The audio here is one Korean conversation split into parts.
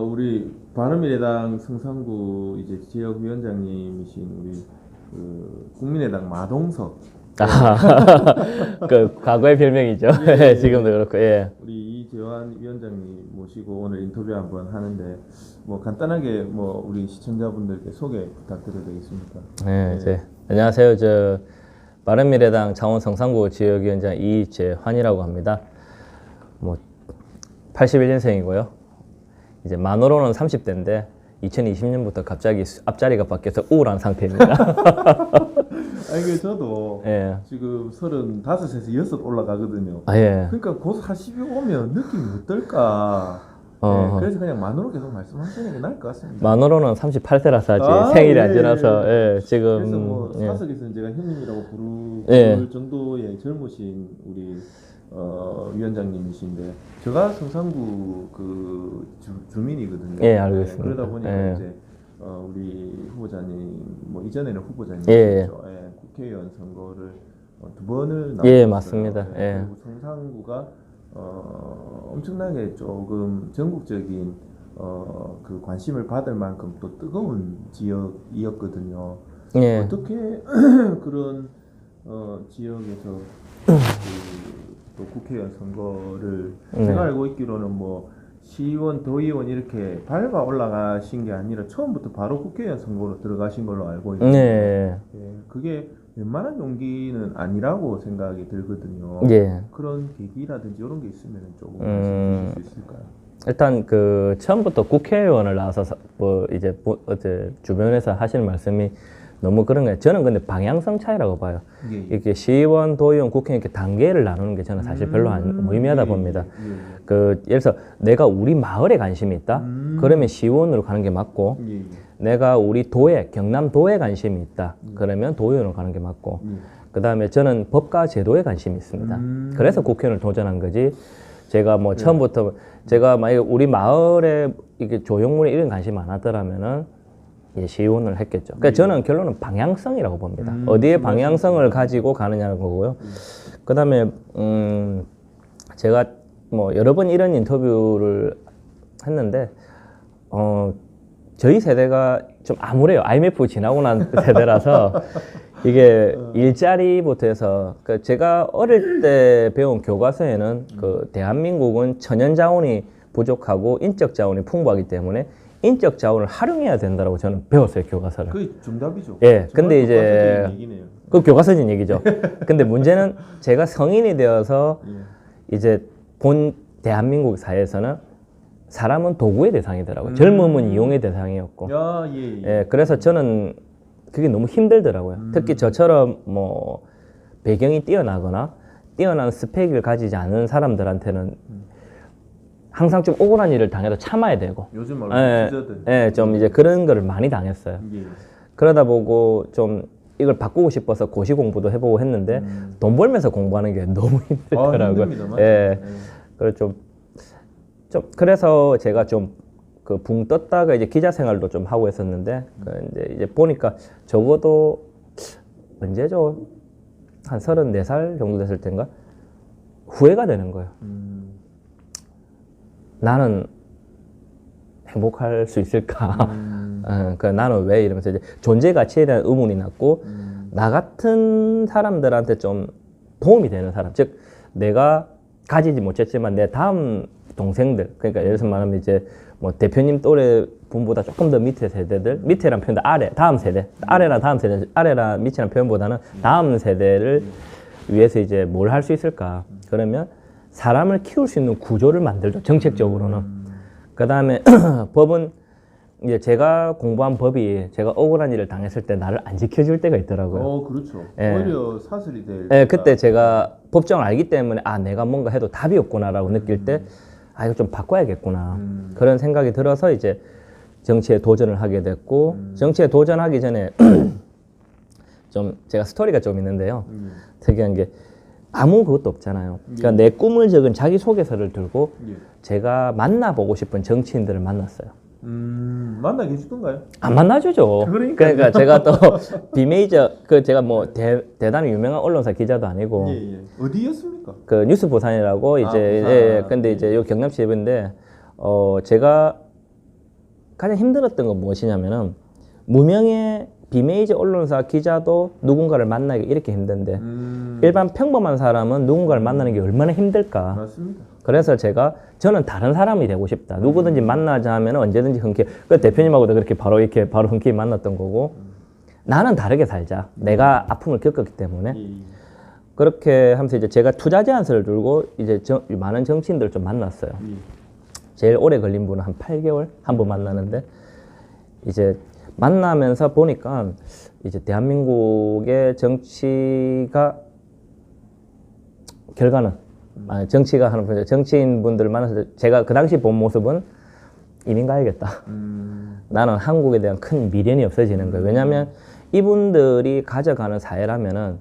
우리 바른미래당 성산구 이제 지역위원장님이신 우리 국민의당 마동석. 아, 그 과거의 별명이죠. 예, 지금도 그렇고, 예. 우리 이재환 위원장님 모시고 오늘 인터뷰 한번 하는데 뭐 간단하게 뭐 우리 시청자분들께 소개 부탁드려도 되겠습니까? 네, 안녕하세요. 저 바른미래당 창원 성산구 지역위원장 이재환이라고 합니다. 뭐 81년생이고요. 이제 만으로는 30대인데 2020년부터 갑자기 앞자리가 바뀌어서 우울한 상태입니다. 아니 그 저도 예. 지금 35에서 6 올라가거든요. 아, 예. 그러니까 곧 40이 오면 느낌이 어떨까? 네, 그래서 그냥 만으로 계속 말씀하시는 게 나을 것 같습니다. 만으로는 38세라서 아직 생일이 안 지나서 지금 그래서 뭐 사석에서는 제가 형님이라고 부를 정도의 젊으신 우리 위원장님이신데 제가 성산구 그 주민이거든요. 예, 알고 있습니다. 그러다 보니까 이제 우리 후보자님 뭐 이전에는 후보자님 국회의원 선거를 2번을 나왔어요. 맞습니다. 그리고 성산구가 엄청나게 조금 전국적인 그 관심을 받을 만큼 또 뜨거운 지역이었거든요. 어떻게 그런 지역에서 또 국회의원 선거를 제가 알고 있기로는 뭐 시의원, 도의원 이렇게 밟아 올라가신 게 아니라 처음부터 바로 국회의원 선거로 들어가신 걸로 알고 있는데 그게 웬만한 용기는 아니라고 생각이 들거든요. 그런 계기라든지 이런 게 있으면 조금 말씀해 주실 수 있을까요? 일단 그 처음부터 국회의원을 나와서 뭐 이제 어제 주변에서 하시는 말씀이 너무 그런 거예요. 저는 근데 방향성 차이라고 봐요. 이렇게 시의원, 도의원, 국회의원 이렇게 단계를 나누는 게 저는 사실 별로 안 무의미하다 봅니다. 그 예를 들어서 내가 우리 마을에 관심이 있다. 그러면 시의원으로 가는 게 맞고, 내가 우리 도에 경남도에 관심이 있다. 그러면 도의원으로 가는 게 맞고, 그 다음에 저는 법과 제도에 관심이 있습니다. 그래서 국회의원을 도전한 거지. 제가 뭐 처음부터 제가 만약에 우리 마을에 이게 조형물에 이런 관심 안 하더라면은 시의원을 했겠죠. 그러니까 저는 결론은 방향성이라고 봅니다. 어디에 방향성을 가지고 가느냐는 거고요. 그 다음에 제가 뭐 여러 번 이런 인터뷰를 했는데 저희 세대가 좀 암울해요. IMF 지나고 난 세대라서 이게 일자리부터 해서 그 제가 어릴 때 배운 교과서에는 그 대한민국은 천연 자원이 부족하고 인적 자원이 풍부하기 때문에 인적 자원을 활용해야 된다고 저는 배웠어요, 교과서를. 그게 정답이죠. 근데 이제 얘기네요. 그 교과서진 얘기죠. 근데 문제는 제가 성인이 되어서 이제 본 대한민국 사회에서는 사람은 도구의 대상이더라고요. 젊음은 이용의 대상이었고. 그래서 저는 그게 너무 힘들더라고요. 특히 저처럼 뭐 배경이 뛰어나거나 뛰어난 스펙을 가지지 않은 사람들한테는 항상 좀 억울한 일을 당해도 참아야 되고. 요즘 말로 좀 이제 그런 거를 많이 당했어요. 그러다 보고 좀 이걸 바꾸고 싶어서 고시 공부도 해보고 했는데 돈 벌면서 공부하는 게 너무 힘들더라고요. 그래서 그래서 제가 좀 그 붕 떴다가 이제 기자 생활도 좀 하고 했었는데 이제 보니까 적어도 언제죠? 한 34살 정도 됐을 때인가 후회가 되는 거예요. 나는 행복할 수 있을까? 나는 왜 이러면서 이제 존재 가치에 대한 의문이 났고 나 같은 사람들한테 좀 도움이 되는 사람, 즉 내가 가지지 못했지만 내 다음 동생들, 그러니까 예를 들어서 말하면 이제 뭐 대표님 또래 분보다 조금 더 밑에 세대들, 밑에란 표현도 아래, 다음 세대, 아래란 다음 세대, 아래란 밑이란 표현보다는 다음 세대를 위해서 이제 뭘 할 수 있을까? 그러면 사람을 키울 수 있는 구조를 만들죠, 정책적으로는. 그 다음에 법은 이제 제가 공부한 법이 제가 억울한 일을 당했을 때 나를 안 지켜줄 때가 있더라고요. 그렇죠. 오히려 사슬이 될. 그때 제가 법정을 알기 때문에 내가 뭔가 해도 답이 없구나라고 느낄 때 이거 좀 바꿔야겠구나. 그런 생각이 들어서 이제 정치에 도전을 하게 됐고 정치에 도전하기 전에 좀 제가 스토리가 좀 있는데요. 특이한 게 아무 그것도 없잖아요. 그러니까 내 꿈을 적은 자기소개서를 들고 제가 만나보고 싶은 정치인들을 만났어요. 만나 계시던가요? 안 만나주죠. 그러니까 제가 또 비메이저 제가 뭐 대단히 유명한 언론사 기자도 아니고 어디였습니까? 그 뉴스부산이라고 이제 근데 이제 요 경남시 예배인데 제가 가장 힘들었던 건 무엇이냐면은 무명의 비메이저 언론사 기자도 누군가를 만나기 이렇게 힘든데 일반 평범한 사람은 누군가를 만나는 게 얼마나 힘들까. 맞습니다. 그래서 저는 다른 사람이 되고 싶다. 누구든지 만나자 하면 언제든지 흔쾌히, 그 대표님하고도 그렇게 바로 흔쾌히 만났던 거고, 나는 다르게 살자. 내가 아픔을 겪었기 때문에. 그렇게 하면서 이제 제가 투자 제안서를 들고 이제 많은 정치인들을 좀 만났어요. 제일 오래 걸린 분은 한 8개월 한 번 만나는데, 이제 만나면서 보니까 이제 대한민국의 정치가 결과는 정치가 하는 분들, 정치인분들을 만나서 제가 그 당시 본 모습은 이민 가야겠다. 나는 한국에 대한 큰 미련이 없어지는 거예요. 왜냐하면 이분들이 가져가는 사회라면은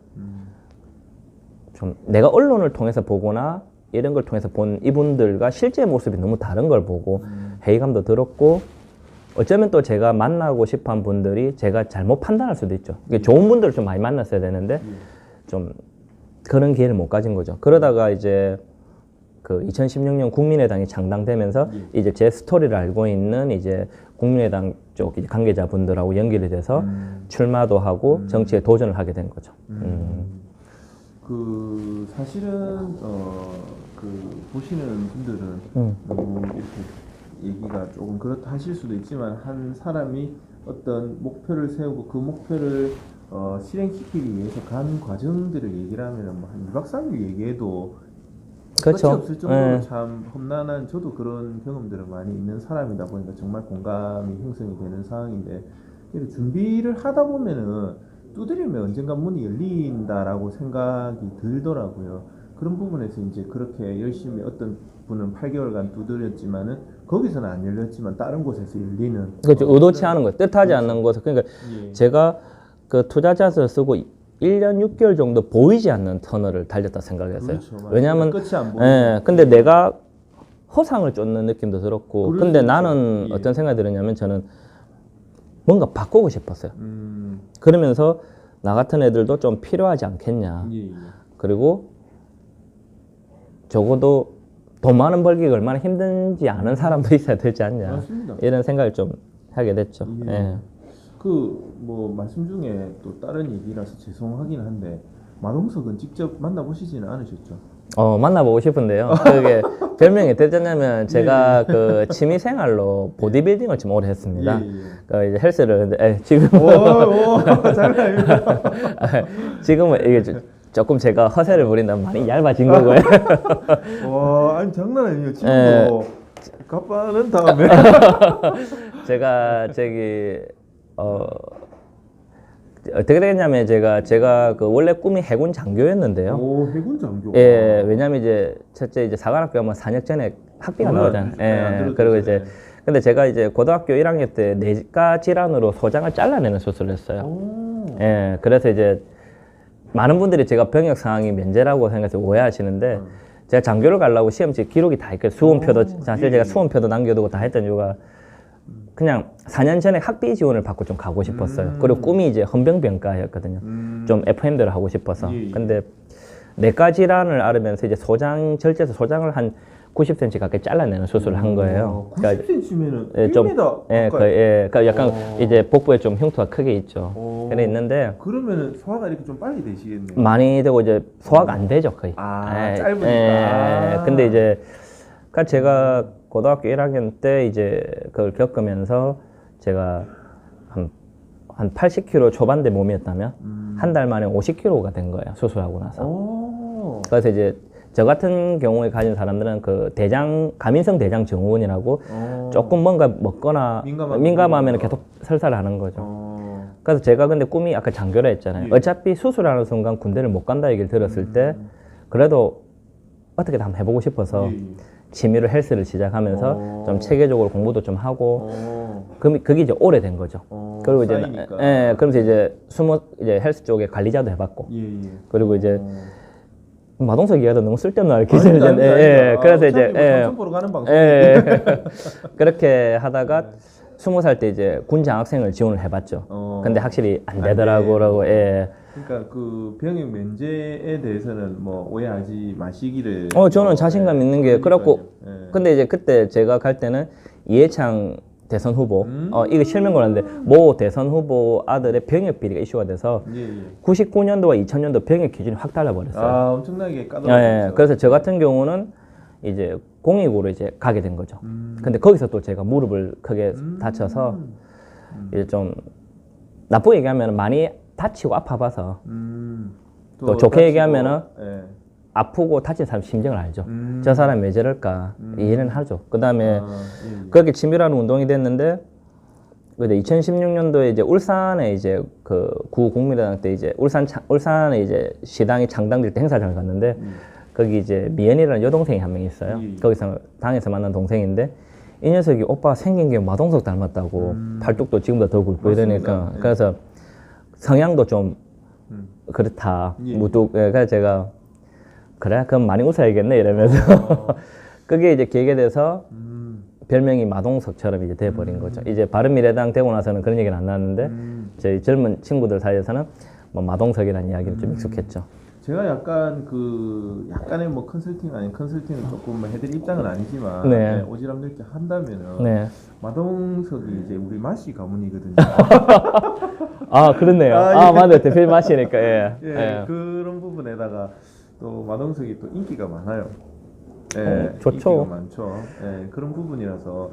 좀 내가 언론을 통해서 보거나 이런 걸 통해서 본 이분들과 실제 모습이 너무 다른 걸 보고 회의감도 들었고, 어쩌면 또 제가 만나고 싶은 분들이 제가 잘못 판단할 수도 있죠. 좋은 분들을 좀 많이 만났어야 되는데 좀 그런 기회를 못 가진 거죠. 그러다가 이제 그 2016년 국민의당이 창당되면서 이제 제 스토리를 알고 있는 이제 국민의당 쪽 이제 관계자분들하고 연결이 돼서 출마도 하고 정치에 도전을 하게 된 거죠. 그 사실은 그 보시는 분들은 너무 이렇게 얘기가 조금 그렇다 하실 수도 있지만, 한 사람이 어떤 목표를 세우고 그 목표를 실행시키기 위해서 간 과정들을 얘기를 하면 뭐한 2박 3일 얘기해도 끝이 없을 정도로 참 험난한, 저도 그런 경험들을 많이 있는 사람이다 보니까 정말 공감이 형성이 되는 상황인데, 준비를 하다 보면은 두드리면 언젠가 문이 열린다라고 생각이 들더라고요. 그런 부분에서 이제 그렇게 열심히 어떤 분은 8개월간 두드렸지만은 거기서는 안 열렸지만 다른 곳에서 열리는. 그렇죠. 의도치 않은 거, 뜻하지 않는 곳. 그러니까 제가 그 투자자서를 쓰고 1년 6개월 정도 보이지 않는 터널을 달렸다 생각했어요. 그렇죠, 왜냐하면 끝이 안 보이는. 근데 내가 허상을 쫓는 느낌도 들었고, 근데 나는 예. 어떤 생각이 들었냐면 저는 뭔가 바꾸고 싶었어요. 그러면서 나 같은 애들도 좀 필요하지 않겠냐. 그리고 적어도 돈 많은 벌기가 얼마나 힘든지 아는 사람도 있어야 되지 않냐. 맞습니다. 이런 생각을 좀 하게 됐죠. 예. 그 뭐 말씀 중에 또 다른 얘기라서 죄송하긴 한데, 마동석은 직접 만나보시지는 않으셨죠? 만나보고 싶은데요. 그게 별명이 어땠냐면 제가 그 취미생활로 보디빌딩을 좀 오래 했습니다. 그 이제 헬스를 했는데 지금 장난입니다. 지금은 이게 조금 제가 허세를 부린다면 많이 얇아진 거고요. 와, 아니 장난 아니에요. 지금도 가빠는 다음에 제가 어떻게 됐냐면 제가 그 원래 꿈이 해군 장교였는데요. 오, 해군 장교. 예, 왜냐면 이제 첫째 이제 사관학교 하면 4년 전에 학비가 나오잖아요. 예, 그리고 이제 근데 제가 이제 고등학교 1학년 때 뇌가 질환으로 소장을 잘라내는 수술을 했어요. 예, 그래서 이제 많은 분들이 제가 병역 상황이 면제라고 생각해서 오해하시는데, 제가 장교를 가려고 시험지 기록이 다 있거든요. 수험표도 사실 제가 수험표도 남겨두고 다 했던 이유가 그냥 4년 전에 학비 지원을 받고 좀 가고 싶었어요. 그리고 꿈이 이제 헌병병과였거든요. 좀 FM대로 하고 싶어서. 근데 뇌가 질환을 앓으면서 이제 절제해서 소장을 한 90cm 가까이 잘라내는 수술을 한 거예요. 90cm면은 그러니까 약간 이제 복부에 좀 흉터가 크게 있죠. 그래 있는데 그러면은 소화가 이렇게 좀 빨리 되시겠네요. 많이 되고 이제 소화가 안 되죠 거의. 짧으니까. 근데 이제 제가 고등학교 1학년 때 이제 그걸 겪으면서 제가 한 80kg 초반대 몸이었다면 한 달 만에 50kg가 된 거예요, 수술하고 나서. 그래서 이제 저 같은 경우에 가진 사람들은 그 가민성 대장 증후군이라고 조금 뭔가 먹거나 민감하면 계속 설사를 하는 거죠. 그래서 제가 근데 꿈이 아까 장교라 했잖아요. 어차피 수술하는 순간 군대를 못 간다 얘기를 들었을 때 그래도 어떻게든 한번 해보고 싶어서 취미로 헬스를 시작하면서 좀 체계적으로 공부도 좀 하고, 그게 이제 오래된 거죠. 그리고 이제 그러면서 이제 헬스 쪽에 관리자도 해봤고, 그리고 이제 마동석 이야기도 너무 쓸데없는 기술이잖아요. 그래서 이제 가는 방송. 그렇게 하다가 20살 때 이제 군 장학생을 지원을 해봤죠. 근데 확실히 안 되더라고요. 그러니까 그 병역 면제에 대해서는 뭐 오해하지 마시기를. 저는 자신감 있는 게 그렇고. 근데 이제 그때 제가 갈 때는 이해창 대선 후보 이거 실명을 하는데 모 대선 후보 아들의 병역 비리가 이슈가 돼서 99년도와 2000년도 병역 기준이 확 달라버렸어요. 아 엄청나게 까다로웠죠. 예, 그래서 저 같은 경우는 이제 공익으로 이제 가게 된 거죠. 근데 거기서 또 제가 무릎을 크게 다쳐서 이제 좀 나쁘게 얘기하면 많이 다치고 아파봐서 또 좋게 얘기하면은 예. 아프고 다친 사람 심정을 알죠. 저 사람 왜 저럴까 이해는 하죠. 그 다음에 예. 그렇게 치밀한 운동이 됐는데, 근데 2016년도에 이제 울산에 이제 그 구국민의당 때 이제 울산에 이제 시당이 창당될 때 행사장을 갔는데 거기 이제 미연이라는 여동생이 한 명 있어요. 거기서 당에서 만난 동생인데 이 녀석이 오빠 생긴 게 마동석 닮았다고 팔뚝도 지금도 더 굵고 맞습니다. 이러니까 예. 그래서 성향도 좀 그렇다. 예. 무뚝. 그래서 제가 그래 그럼 많이 웃어야겠네 이러면서 그게 이제 계기가 돼서 별명이 마동석처럼 이제 돼버린 거죠. 이제 바른미래당 되고 나서는 그런 얘기는 안 나왔는데 저희 젊은 친구들 사이에서는 뭐 마동석이라는 이야기는 좀 익숙했죠. 제가 약간 약간의 뭐 컨설팅 아닌 컨설팅을 조금 해드릴 입장은 아니지만 네. 네, 오지랖 넓게 한다면은 네. 마동석이 이제 우리 마씨 가문이거든요. 아 그렇네요. 아, 예. 맞아요. 대표님 마시니까 예. 예, 예. 그런 부분에다가 또 마동석이 또 인기가 많아요. 예, 좋죠. 인기가 많죠. 예, 그런 부분이라서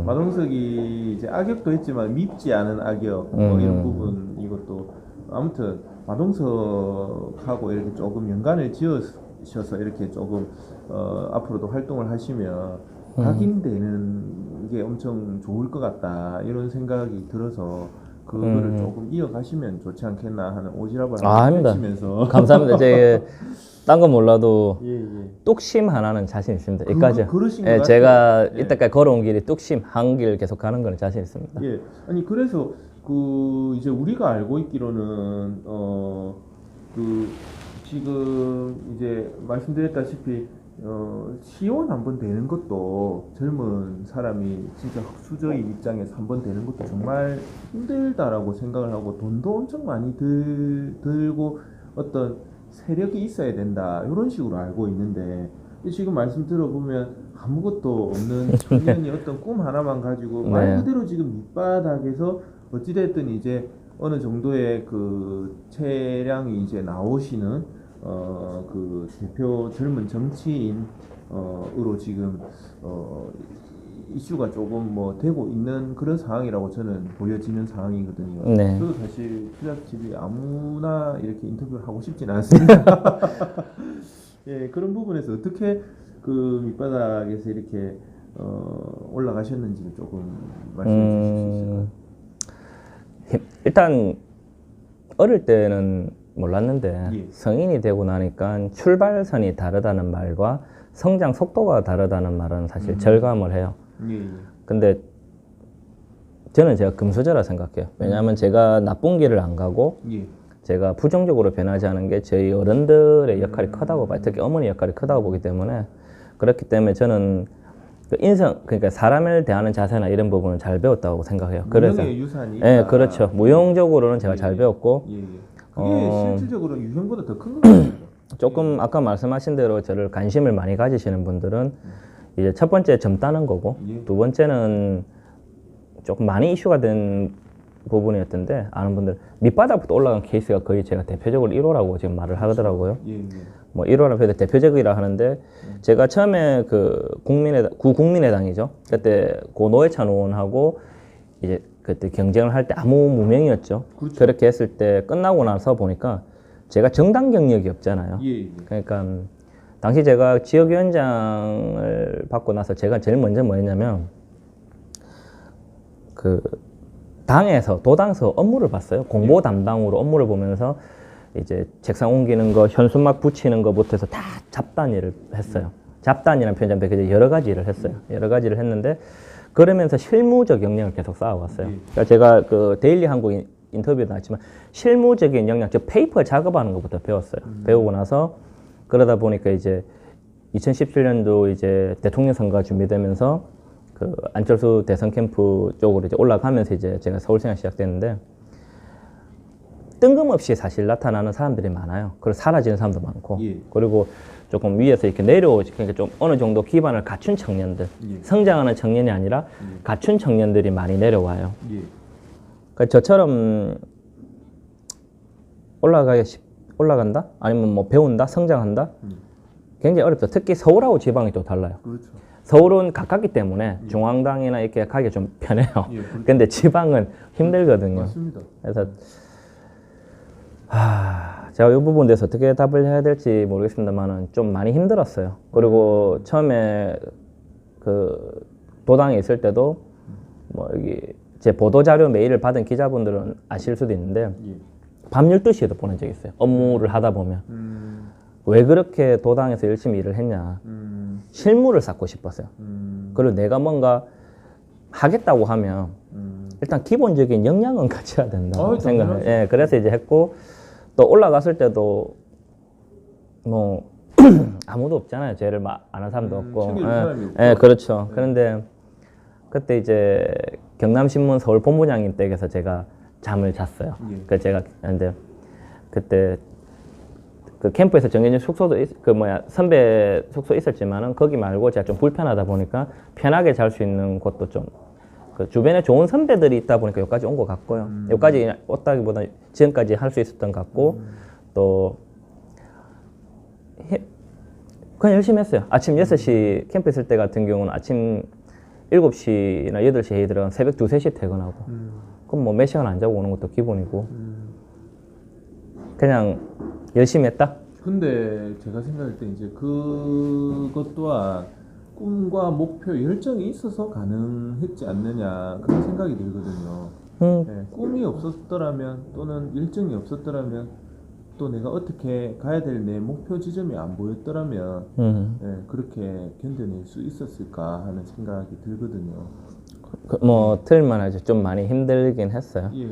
마동석이 이제 악역도 했지만 밉지 않은 악역 뭐 이런 부분 이것도 아무튼 마동석하고 이렇게 조금 연관을 지으셔서 이렇게 조금 앞으로도 활동을 하시면 각인되는 게 엄청 좋을 것 같다 이런 생각이 들어서 그거를 조금 이어가시면 좋지 않겠나 하는 오지랖을 아닙니다. 하시면서 감사합니다. 제 딴 건 몰라도 예. 뚝심 하나는 자신 있습니다. 여기까지. 그러신 것 예, 같아요. 제가 예. 이때까지 걸어온 길이 뚝심 한 길 계속 가는 거는 자신 있습니다. 예, 아니 그래서 이제 우리가 알고 있기로는 지금 이제 말씀드렸다시피 시의원 한번 되는 것도 젊은 사람이 진짜 흑수저인 입장에서 한번 되는 것도 정말 힘들다라고 생각을 하고 돈도 엄청 많이 들고 어떤 세력이 있어야 된다 이런 식으로 알고 있는데 지금 말씀 들어보면 아무것도 없는 청년이 어떤 꿈 하나만 가지고 말 그대로 지금 밑바닥에서 어찌됐든 이제 어느 정도의 그 체량이 이제 나오시는 그 대표 젊은 정치인으로 지금 이슈가 조금 뭐 되고 있는 그런 상황이라고 저는 보여지는 상황이거든요. 네. 저도 사실 투잡집이 아무나 이렇게 인터뷰를 하고 싶진 않습니다. 예, 그런 부분에서 어떻게 그 밑바닥에서 이렇게 올라가셨는지를 조금 말씀해 주실 수 있을까요? 일단 어릴 때는 몰랐는데 예. 성인이 되고 나니까 출발선이 다르다는 말과 성장 속도가 다르다는 말은 사실 절감을 해요. 예. 근데 저는 제가 금수저라 생각해요. 왜냐하면 제가 나쁜 길을 안 가고 예. 제가 부정적으로 변하지 않은 게 저희 어른들의 역할이 크다고 봐요. 특히 어머니 역할이 크다고 보기 때문에 그렇기 때문에 저는 그 그러니까 사람을 대하는 자세나 이런 부분을 잘 배웠다고 생각해요. 그래서 무형의 유산이 예, 있다. 그렇죠. 무용적으로는 제가 잘 배웠고 예. 그게 실질적으로는 유형보다 더 큰 거예요. 조금 아까 말씀하신 대로 저를 관심을 많이 가지시는 분들은 이제 첫 번째 점 따는 거고 두 번째는 조금 많이 이슈가 된 부분이었던데 아는 분들 밑바닥부터 올라간 케이스가 거의 제가 대표적으로 1호라고 지금 말을 하더라고요. 뭐 1호라고 해도 대표적이라 하는데 제가 처음에 그 구국민의당이죠. 그때 고 노회찬 의원하고 이제 그때 경쟁을 할 때 아무 무명이었죠. 그렇죠. 그렇게 했을 때 끝나고 나서 보니까 제가 정당 경력이 없잖아요. 그러니까 당시 제가 지역위원장을 받고 나서 제가 제일 먼저 뭐 했냐면 그 당에서 도당서 업무를 봤어요. 공보 담당으로 업무를 보면서 이제 책상 옮기는 거, 현수막 붙이는 거부터 해서 다 잡단 일을 했어요. 잡단이라는 표현인데 여러 가지 일을 했어요. 여러 가지 일을 했는데 그러면서 실무적 역량을 계속 쌓아왔어요. 그러니까 제가 그 데일리 한국 인터뷰도 나왔지만 실무적인 역량, 저 페이퍼 작업하는 것부터 배웠어요. 배우고 나서 그러다 보니까 이제 2017년도 이제 대통령 선거가 준비되면서 그 안철수 대선 캠프 쪽으로 이제 올라가면서 이제 제가 서울 생활 시작됐는데 뜬금없이 사실 나타나는 사람들이 많아요. 그리고 사라지는 사람도 많고. 예. 그리고 조금 위에서 이렇게 내려오지, 그러니까 좀 어느 정도 기반을 갖춘 청년들, 예. 성장하는 청년이 아니라 갖춘 청년들이 많이 내려와요. 예. 그러니까 저처럼 올라간다? 아니면 뭐 배운다? 성장한다? 굉장히 어렵죠. 특히 서울하고 지방이 또 달라요. 그렇죠. 서울은 가깝기 때문에 중앙당이나 이렇게 가기가 좀 편해요. 예, 그렇죠. 근데 지방은 힘들거든요. 맞습니다. 그래서 제가 이 부분에 대해서 어떻게 답을 해야 될지 모르겠습니다만은 좀 많이 힘들었어요. 그리고 처음에 그 도당에 있을 때도 뭐 여기 제 보도자료 메일을 받은 기자분들은 아실 수도 있는데 예. 밤 12시에도 보낸 적이 있어요. 업무를 하다 보면. 왜 그렇게 도당에서 열심히 일을 했냐. 실무를 쌓고 싶었어요. 그리고 내가 뭔가 하겠다고 하면 일단 기본적인 역량은 갖춰야 된다고 생각을. 예, 그래서 이제 했고 또 올라갔을 때도 뭐 아무도 없잖아요. 죄를 아는 사람도 없고. 예, 그렇죠. 그런데 그때 이제 경남신문 서울 본부장님 댁에서 제가 잠을 잤어요. 그 제가 이제 그때 그 캠프에서 정해진 숙소도 선배 숙소 있었지만은 거기 말고 제가 좀 불편하다 보니까 편하게 잘 수 있는 곳도 좀 그 주변에 좋은 선배들이 있다 보니까 여기까지 온 것 같고요. 여기까지 왔다기보다 지금까지 할 수 있었던 것 같고 또 그냥 열심히 했어요. 아침 6시 캠프 있을 때 같은 경우는 아침 7시나 8시에 회의 들어가면 새벽 2, 3시에 퇴근하고 그럼 뭐 몇 시간 안 자고 오는 것도 기본이고 그냥 열심히 했다? 근데 제가 생각할 때 이제 그것 또한 꿈과 목표, 열정이 있어서 가능했지 않느냐 그런 생각이 들거든요. 네, 꿈이 없었더라면 또는 열정이 없었더라면 또 내가 어떻게 가야 될 내 목표 지점이 안 보였더라면 네, 그렇게 견뎌낼 수 있었을까 하는 생각이 들거든요. 뭐 틀만 하죠. 좀 많이 힘들긴 했어요. 예.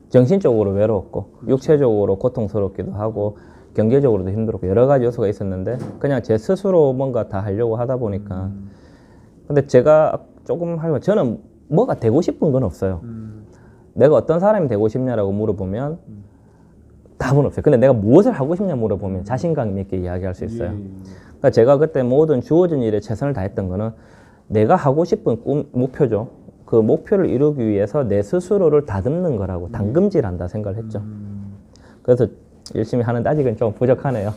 정신적으로 외로웠고 육체적으로 고통스럽기도 하고 경제적으로도 힘들었고 여러 가지 요소가 있었는데 그냥 제 스스로 뭔가 다 하려고 하다 보니까 근데 제가 조금 하려고 저는 뭐가 되고 싶은 건 없어요. 내가 어떤 사람이 되고 싶냐라고 물어보면 답은 없어요. 근데 내가 무엇을 하고 싶냐 물어보면 자신감 있게 이야기할 수 있어요. 그러니까 제가 그때 모든 주어진 일에 최선을 다했던 거는 내가 하고 싶은 목표죠. 그 목표를 이루기 위해서 내 스스로를 다듬는 거라고 담금질한다 생각을 했죠. 그래서 열심히 하는데 아직은 좀 부족하네요.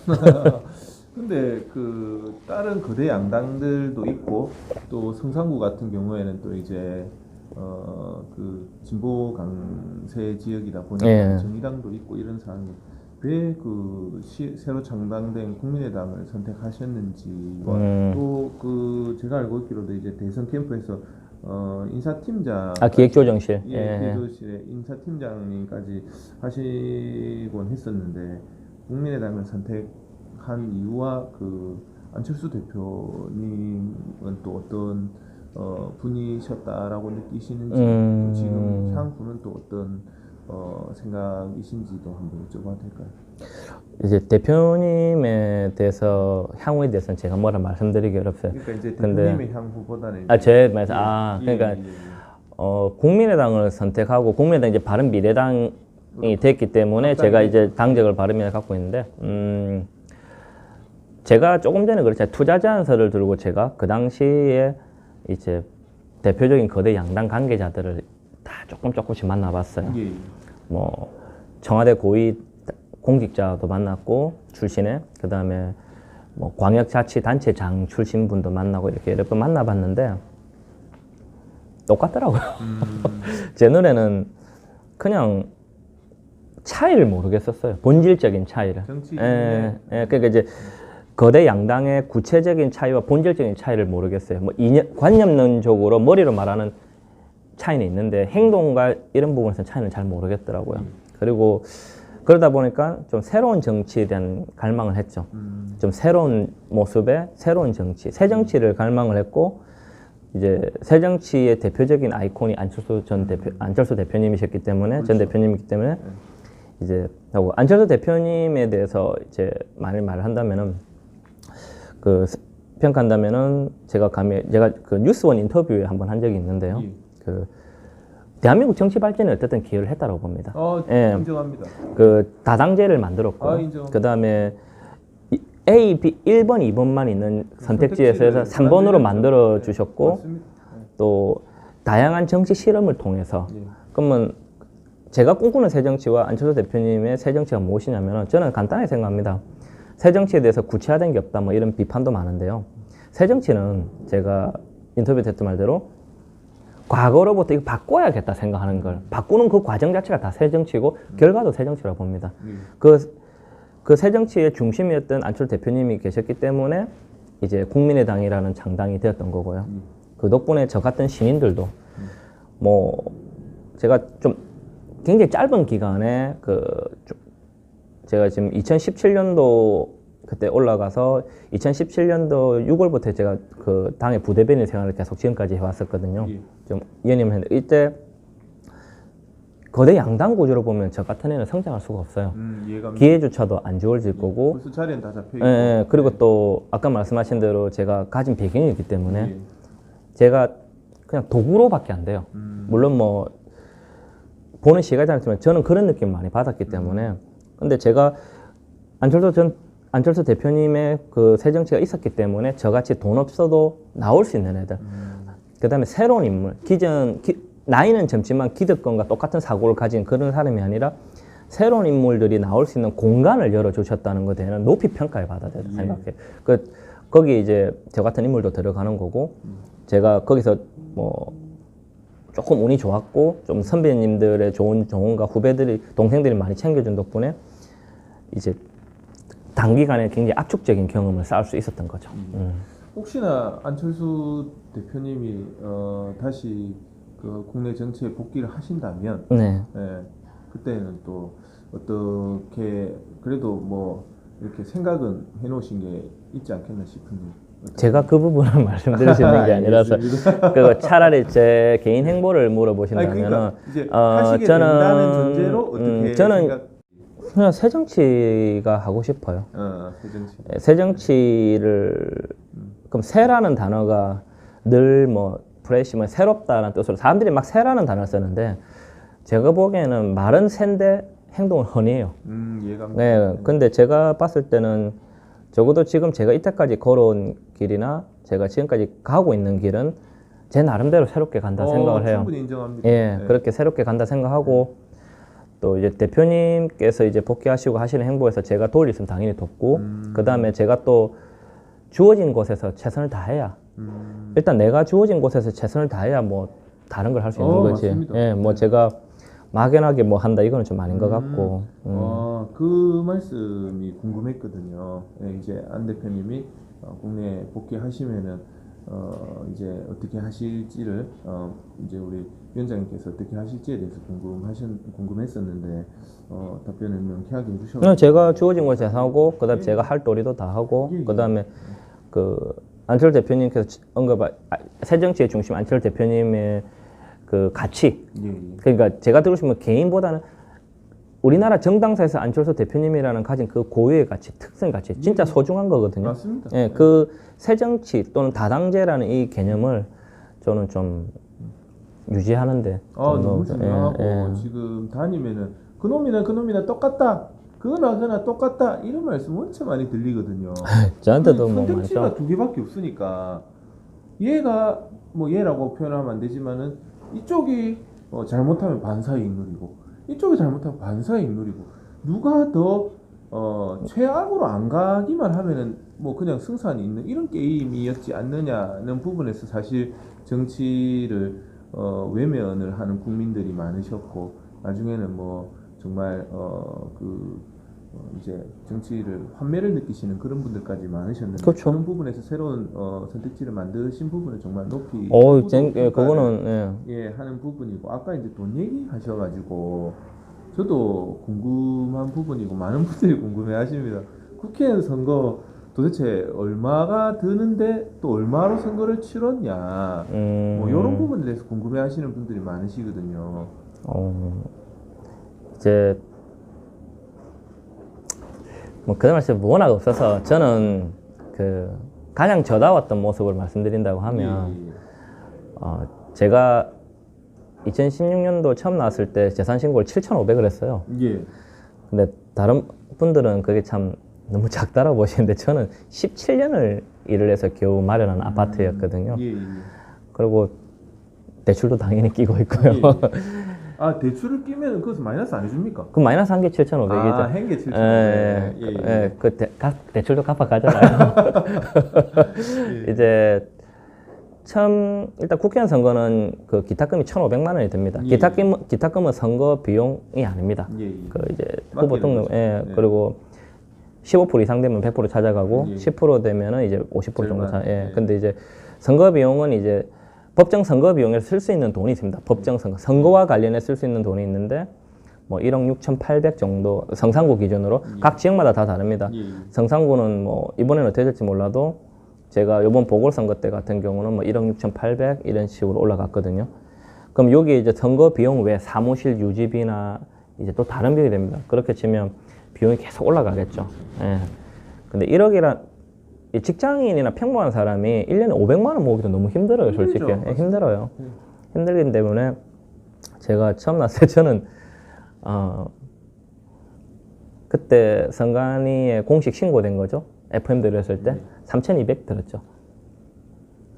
근데 그 다른 거대 양당들도 있고 또 성산구 같은 경우에는 또 이제 그 진보 강세 지역이다 보니까 예. 정의당도 있고 이런 상황이 왜 그 새로 창당된 국민의당을 선택하셨는지와 또 그 제가 알고 있기로도 이제 대선 캠프에서 인사팀장 기획조정실 기획조정실의 인사팀장님까지 하시곤 했었는데 국민의당을 선택한 이유와 그 안철수 대표님은 또 어떤 분이셨다라고 느끼시는지 또 지금 향후는 또 어떤 생각이신지도 한번 여쭤봐도 될까요? 이제 대표님에 대해서 향후에 대해서는 제가 뭐라 말씀드리기 어렵어요. 그러니까 이제 대표님의 향후보다는 제 말에서 그러니까 국민의당을 선택하고 국민의당 이제 바른미래당이 됐기 때문에 제가 이제 당적을 바른미래 갖고 있는데 제가 조금 전에 그랬잖아요. 투자 제안서를 들고 제가 그 당시에 이제 대표적인 거대 양당 관계자들을 다 조금씩 만나봤어요. 뭐 청와대 고위 공직자도 만났고 출신에 그 다음에 뭐 광역자치단체장 출신 분도 만나고 이렇게 여러 번 만나봤는데 똑같더라고요. 제 눈에는 그냥 차이를 모르겠었어요. 본질적인 차이를. 그러니까 이제 거대 양당의 구체적인 차이와 본질적인 차이를 모르겠어요. 뭐 관념론적으로 머리로 말하는 차이는 있는데 행동과 이런 부분에서 차이는 잘 모르겠더라고요. 그리고 그러다 보니까 좀 새로운 정치에 대한 갈망을 했죠. 좀 새로운 모습의 새로운 정치, 새 정치를 갈망을 했고 이제 새 정치의 대표적인 아이콘이 안철수 대표님이셨기 때문에 그렇죠. 전 대표님이기 때문에 이제 하고 안철수 대표님에 대해서 이제 말을 한다면은 그 평가한다면은 제가 그 뉴스원 인터뷰에 한번 한 적이 있는데요. 그 대한민국 정치 발전에 어쨌든 기여를 했다고 봅니다. 예. 인정합니다. 그 다당제를 만들었고, 인정. 그 다음에 A, B, 1번, 2번만 있는 선택지에서 해서 3번으로 만들어 주셨고, 맞습니다. 또 다양한 정치 실험을 통해서, 예. 그러면 제가 꿈꾸는 새정치와 안철수 대표님의 새정치가 무엇이냐면 저는 간단하게 생각합니다. 새정치에 대해서 구체화된 게 없다 뭐 이런 비판도 많은데요. 새정치는 제가 인터뷰 했던 말대로 과거로부터 이거 바꿔야겠다 생각하는 걸 바꾸는 그 과정 자체가 다 새정치고 결과도 새정치라고 봅니다. 그 새정치의 중심이었던 안철수 대표님이 계셨기 때문에 이제 국민의당이라는 창당이 되었던 거고요. 그 덕분에 저 같은 시민들도 뭐 제가 좀 굉장히 짧은 기간에 제가 지금 2017년도 그때 올라가서 2017년도 6월부터 제가 그 당의 부대변인 생활을 계속 지금까지 해왔었거든요. 좀 위원님 했는데 이때 거대 양당 구조로 보면 저 같은 애는 성장할 수가 없어요. 기회조차도 안 주어질 거고. 벌써 자리는 다 잡혀 있고. 예, 그리고 또 아까 말씀하신 대로 제가 가진 배경이 있기 때문에 제가 그냥 도구로밖에 안 돼요. 물론 뭐 보는 시각이 않지만 저는 그런 느낌 많이 받았기 때문에. 근데 제가 안철수 대표님의 그 새정치가 있었기 때문에 저같이 돈 없어도 나올 수 있는 애들. 그 다음에 새로운 인물. 나이는 젊지만 기득권과 똑같은 사고를 가진 그런 사람이 아니라 새로운 인물들이 나올 수 있는 공간을 열어주셨다는 것에 대해서 높이 평가를 받아야 된다 생각해요. 거기 이제 저 같은 인물도 들어가는 거고, 제가 거기서 뭐 조금 운이 좋았고, 좀 선배님들의 좋은 조언과 후배들이, 동생들이 많이 챙겨준 덕분에 이제 단기간에 굉장히 압축적인 경험을 쌓을 수 있었던 거죠. 혹시나 안철수 대표님이 다시 그 국내 정치에 복귀를 하신다면, 네. 그때는 또 어떻게 그래도 뭐 이렇게 생각은 해놓으신 게 있지 않겠나 싶은데. 제가 그 부분을 말씀드릴 수 있는 게 아니라서 그 차라리 제 개인 행보를 물어보신다면은 그러니까 이제 하시게 된다는 전제로 어떻게 저는 그냥 새정치가 하고 싶어요. 새정치. 새정치를 그럼 새라는 단어가 늘 뭐 프레시 뭐 새롭다는 뜻으로 사람들이 막 새라는 단어를 쓰는데 제가 보기에는 말은 새인데 행동은 훤해요. 네, 근데 제가 봤을 때는 적어도 지금 제가 이때까지 걸어온 길이나 제가 지금까지 가고 있는 길은 제 나름대로 새롭게 간다 생각을 해요. 충분히 인정합니다. 예, 그렇게 새롭게 간다 생각하고 또 이제 대표님께서 이제 복귀하시고 하시는 행보에서 제가 도울 일 있으면 당연히 돕고 그 다음에 제가 또 주어진 곳에서 최선을 다해야 일단 내가 주어진 곳에서 최선을 다해야 뭐 다른 걸 할 수 있는 거지. 맞습니다. 예, 뭐 제가 막연하게 뭐 한다 이거는 좀 아닌 것 같고. 그 말씀이 궁금했거든요. 이제 안 대표님이 국내 복귀하시면은 이제 어떻게 하실지를 이제 우리 위원장님께서 어떻게 하실지에 대해서 궁금했었는데 답변을 명쾌하게 해주셔서 제가 주어진 곳에서 하고 그다음에 제가 할 도리도 다 하고 그다음에 그 안철수 대표님께서 언급한 새정치의 중심 안철수 대표님의 그 가치. 그러니까 제가 들으시면 개인보다는 우리나라 정당사에서 안철수 대표님이라는 가진 그 고유의 가치, 특성 가치 진짜 소중한 거거든요. 맞습니다. 예, 그 새정치 또는 다당제라는 이 개념을 저는 좀 유지하는데 너무 중요하고 지금 다니면은 그놈이나 똑같다. 그거나 똑같다 이런 말씀 엄청 많이 들리거든요. 저한테도 뭐 선택지가 많죠. 두 개밖에 없으니까 얘가 뭐 얘라고 표현하면 안 되지만은 이쪽이 잘못하면 반사이익 누리고 이쪽이 잘못하면 반사이익 누리고 누가 더 최악으로 안 가기만 하면은 뭐 그냥 승산이 있는 이런 게임이었지 않느냐는 부분에서 사실 정치를 외면을 하는 국민들이 많으셨고 나중에는 뭐 정말 이제 정치를 환멸을 느끼시는 그런 분들까지 많으셨는데 그렇죠. 그런 부분에서 새로운 선택지를 만드신 부분을 정말 높이 그거는 하는 부분이고 아까 이제 돈 얘기 하셔가지고 저도 궁금한 부분이고 많은 분들이 궁금해하십니다. 국회의원 선거 도대체 얼마가 드는데 또 얼마로 선거를 치렀냐 뭐 이런 부분에 대해서 궁금해하시는 분들이 많으시거든요. 이제 뭐 그런 말씀이 워낙 없어서 저는 그 가장 저다웠던 모습을 말씀드린다고 하면 제가 2016년도 처음 나왔을 때 재산 신고를 7,500을 했어요. 예. 근데 다른 분들은 그게 참 너무 작다라고 보시는데 저는 17년을 일을 해서 겨우 마련한 아파트였거든요. 예, 예. 그리고 대출도 당연히 끼고 있고요. 예. 아, 대출을 끼면 그것은 마이너스 안 해줍니까? 그 마이너스 한 게 7,500이죠. 아, 한개 7,500. 예, 예, 예. 예, 그 대출도 갚아가잖아요. 예. 이제 처음 일단 국회의원 선거는 그 기타금이 1,500만 원이 듭니다. 예. 기타금은 선거 비용이 아닙니다. 예, 예. 그 이제 맡기는 후보 등록, 거죠. 예, 예. 그리고 15% 이상 되면 100% 찾아가고 예. 10% 되면은 이제 50% 정도 절반. 예. 예. 근데 이제 선거 비용은 이제 법정 선거 비용에 쓸 수 있는 돈이 있습니다. 법정 선거와 관련해 쓸 수 있는 돈이 있는데 뭐 1억 6,800 정도 성산구 기준으로 각 지역마다 다 다릅니다. 예. 성산구는 뭐 이번에는 어떻게 될지 몰라도 제가 이번 보궐선거 때 같은 경우는 뭐 1억 6,800 이런 식으로 올라갔거든요. 그럼 여기 이제 선거 비용 외에 사무실 유지비나 이제 또 다른 비용이 됩니다. 그렇게 치면 비용이 계속 올라가겠죠. 예. 근데 1억이란 직장인이나 평범한 사람이 1년에 500만 원 모으기도 너무 힘들어요, 솔직히. 힘들죠. 예, 힘들어요. 힘들기 때문에 제가 처음 나왔을 때 저는 그때 선관위에 공식 신고된 거죠. FM 들었을 때 3,200 들었죠.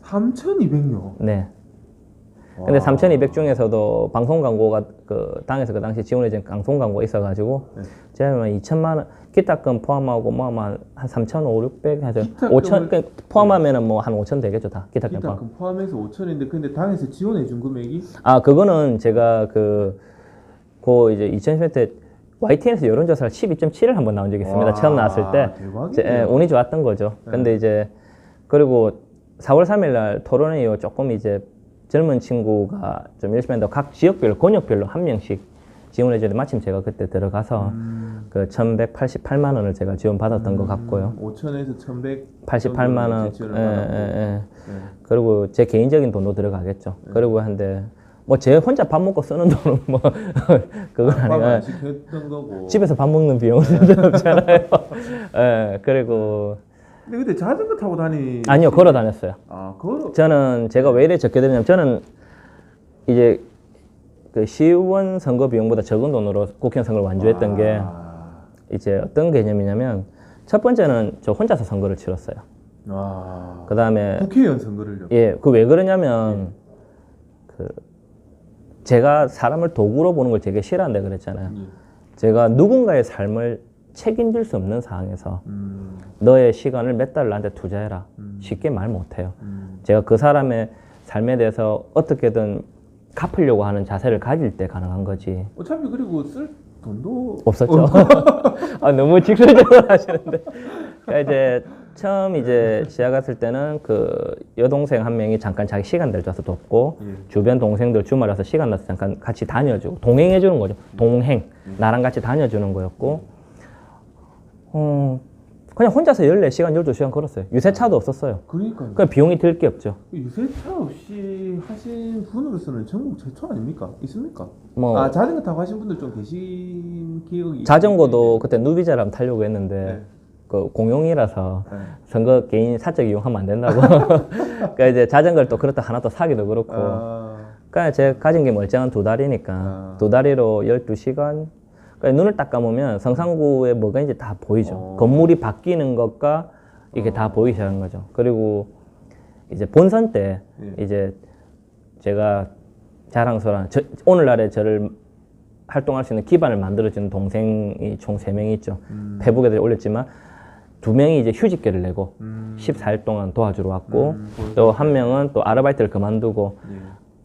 3,200요? 네. 근데 3,200 중에서도 방송 광고가 그 당에서 그 당시 지원해준 방송 광고가 있어가지고 네. 제가 2천만 원 기타금 포함하고 뭐 한 3,500 해서 기타금을- 5천 포함하면은 뭐 한 5천 되겠죠 다 기타금 포함. 기타금 포함해서 5천인데 근데 당에서 지원해 준 금액이 아 그거는 제가 그 이제 2010년 때 YTN에서 여론조사를 12.7을 한번 나온 적이 있습니다. 와, 처음 나왔을 때 대박이네요. 운이 좋았던 거죠. 네. 근데 이제 그리고 4월 3일 날 토론회 이후 조금 이제 젊은 친구가 좀 열심히 한다고 각 지역별로 권역별로 한 명씩 지원해 주는데 마침 제가 그때 들어가서 그 1,188만 원을 제가 지원받았던 것 같고요. 5천에서 88만 원. 지원을 예, 받았고. 예, 예. 네. 그리고 제 개인적인 돈도 들어가겠죠. 그리고 한데 뭐 제 혼자 밥 먹고 쓰는 돈은 뭐 그건 밥 아니고 안 시켰던 거고. 집에서 밥 먹는 비용은 좀 없잖아요. 예, 그리고 근데 그때 자전거 타고 다니. 아니요 걸어 다녔어요. 아, 걸어. 저는 제가 왜 이래 적게 드냐면 저는 이제 그 시의원 선거 비용보다 적은 돈으로 국회의원 선거를 완주했던 게 이제 어떤 개념이냐면 첫 번째는 저 혼자서 선거를 치렀어요. 와. 그 다음에 국회의원 선거를요. 예, 그 왜 그러냐면 그 제가 사람을 도구로 보는 걸 되게 싫어한다 그랬잖아요. 예. 제가 누군가의 삶을 책임질 수 없는 상황에서 음. 너의 시간을 몇 달을 나한테 투자해라. 쉽게 말 못해요. 음. 제가 그 사람의 삶에 대해서 어떻게든 갚으려고 하는 자세를 가질 때 가능한 거지. 어차피 그리고 쓸 돈도 없었죠. 아, 너무 직설적으로 하시는데. 그러니까 이제 처음 이제 시작했을 때는 그 여동생 한 명이 잠깐 자기 시간 내줘서 돕고 예. 주변 동생들 주말에 와서 시간 나서 잠깐 같이 다녀주고 동행해 주는 거죠. 동행. 나랑 같이 다녀주는 거였고 그냥 혼자서 14시간, 12시간 걸었어요. 유세차도 없었어요. 그러니까요. 그냥 비용이 들 게 없죠. 유세차 없이 하신 분으로서는 전국 최초 아닙니까? 있습니까? 뭐 아, 자전거 타고 하신 분들 좀 계신 기억이 자전거도 그때 누비자람 타려고 했는데 네. 그 공용이라서 네. 선거 개인 사적 이용하면 안 된다고. 그러니까 이제 자전거를 또 그렇다 하나 또 사기도 그렇고. 그러니까 제가 가진 게 멀쩡한 2다리니까 2다리로 12시간. 그러니까 눈을 딱 감으면 성산구에 뭐가 있는지 다 보이죠. 건물이 바뀌는 것과 이게 다 보이게 하는 거죠. 그리고 이제 본선 때 이제 제가 자랑스러운 오늘날에 저를 활동할 수 있는 기반을 만들어주는 동생이 총 3명이 있죠. 페북에도 올렸지만 2명이 이제 휴직계를 내고 14일 동안 도와주러 왔고 또 한 명은 또 아르바이트를 그만두고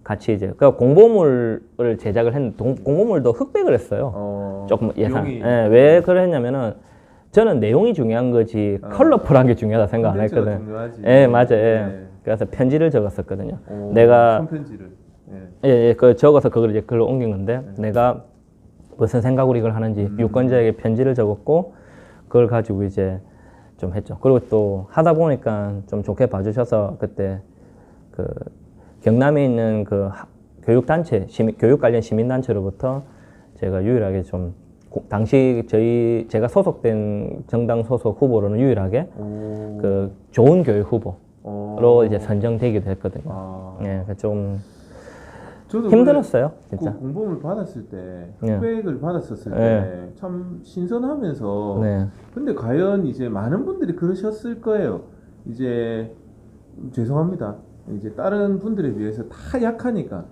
같이 이제 그러니까 공보물을 제작을 했는데 공보물도 흑백을 했어요. 조금 예산. 예, 왜 그랬냐면은 저는 내용이 중요한 거지 컬러풀한 게 중요하다 생각 안 했거든. 중요하지. 예, 맞아요. 예. 네. 그래서 편지를 적었었거든요. 내가 손편지를. 그 적어서 그걸 이제 글로 옮긴 건데 내가 무슨 생각으로 이걸 하는지 유권자에게 편지를 적었고 그걸 가지고 이제 좀 했죠. 그리고 또 하다 보니까 좀 좋게 봐주셔서 그때 그 경남에 있는 그 교육단체, 교육 관련 시민단체로부터 제가 유일하게 좀 당시 제가 소속된 정당 소속 후보로는 유일하게 그 좋은 교육 후보로 이제 선정되기도 했거든요. 예, 좀 저도 힘들었어요, 진짜. 그 공범을 받았을 때, 네. 흑백을 받았었을 네. 때 참 신선하면서 네. 근데 과연 이제 많은 분들이 그러셨을 거예요. 이제 죄송합니다. 이제 다른 분들에 비해서 다 약하니까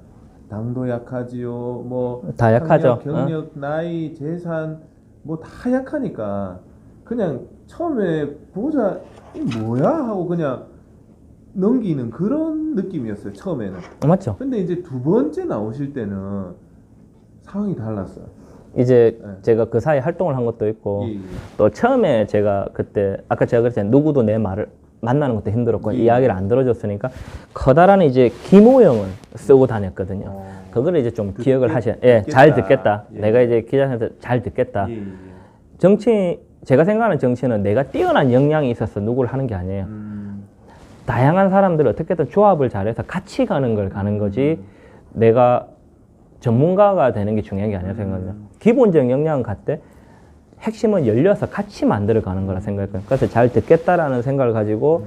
당도 약하지요. 뭐 다 약하죠. 경력, 나이, 재산 뭐 다 약하니까 그냥 처음에 보자 이 뭐야 하고 그냥 넘기는 그런 느낌이었어요. 처음에는. 맞죠. 근데 이제 두 번째 나오실 때는 상황이 달랐어요. 이제 네. 제가 그 사이 활동을 한 것도 있고 예, 예. 또 처음에 제가 그때 아까 제가 그랬잖아요. 누구도 내 말을 만나는 것도 힘들었고 예. 이야기를 안 들어줬으니까 커다란 이제 기모형을 쓰고 다녔거든요. 그거를 이제 좀 기억을 하셔야. 예, 잘 듣겠다. 예. 내가 이제 기자한테 잘 듣겠다. 예, 예. 정치 제가 생각하는 정치는 내가 뛰어난 역량이 있어서 누구를 하는 게 아니에요. 다양한 사람들을 어떻게든 조합을 잘해서 같이 가는 걸 가는 거지 내가 전문가가 되는 게 중요한 게 아니라 생각해요. 기본적인 역량은 같대 핵심은 열려서 같이 만들어 가는 거라 생각했거든요. 그래서 잘 듣겠다라는 생각을 가지고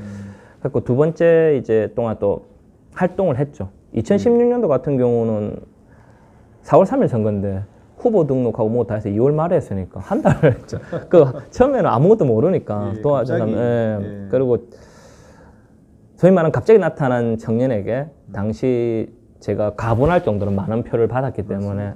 그래서 두 번째 이제 동안 또 활동을 했죠. 2016년도 같은 경우는 4월 3일 선거인데 후보 등록하고 뭐 다 해서 2월 말에 했으니까 한 달을 했죠. 그 처음에는 아무것도 모르니까 예, 도와주면 갑자기, 예. 그리고 소위 말하는 갑자기 나타난 청년에게 당시 제가 가분할 정도로 많은 표를 받았기 때문에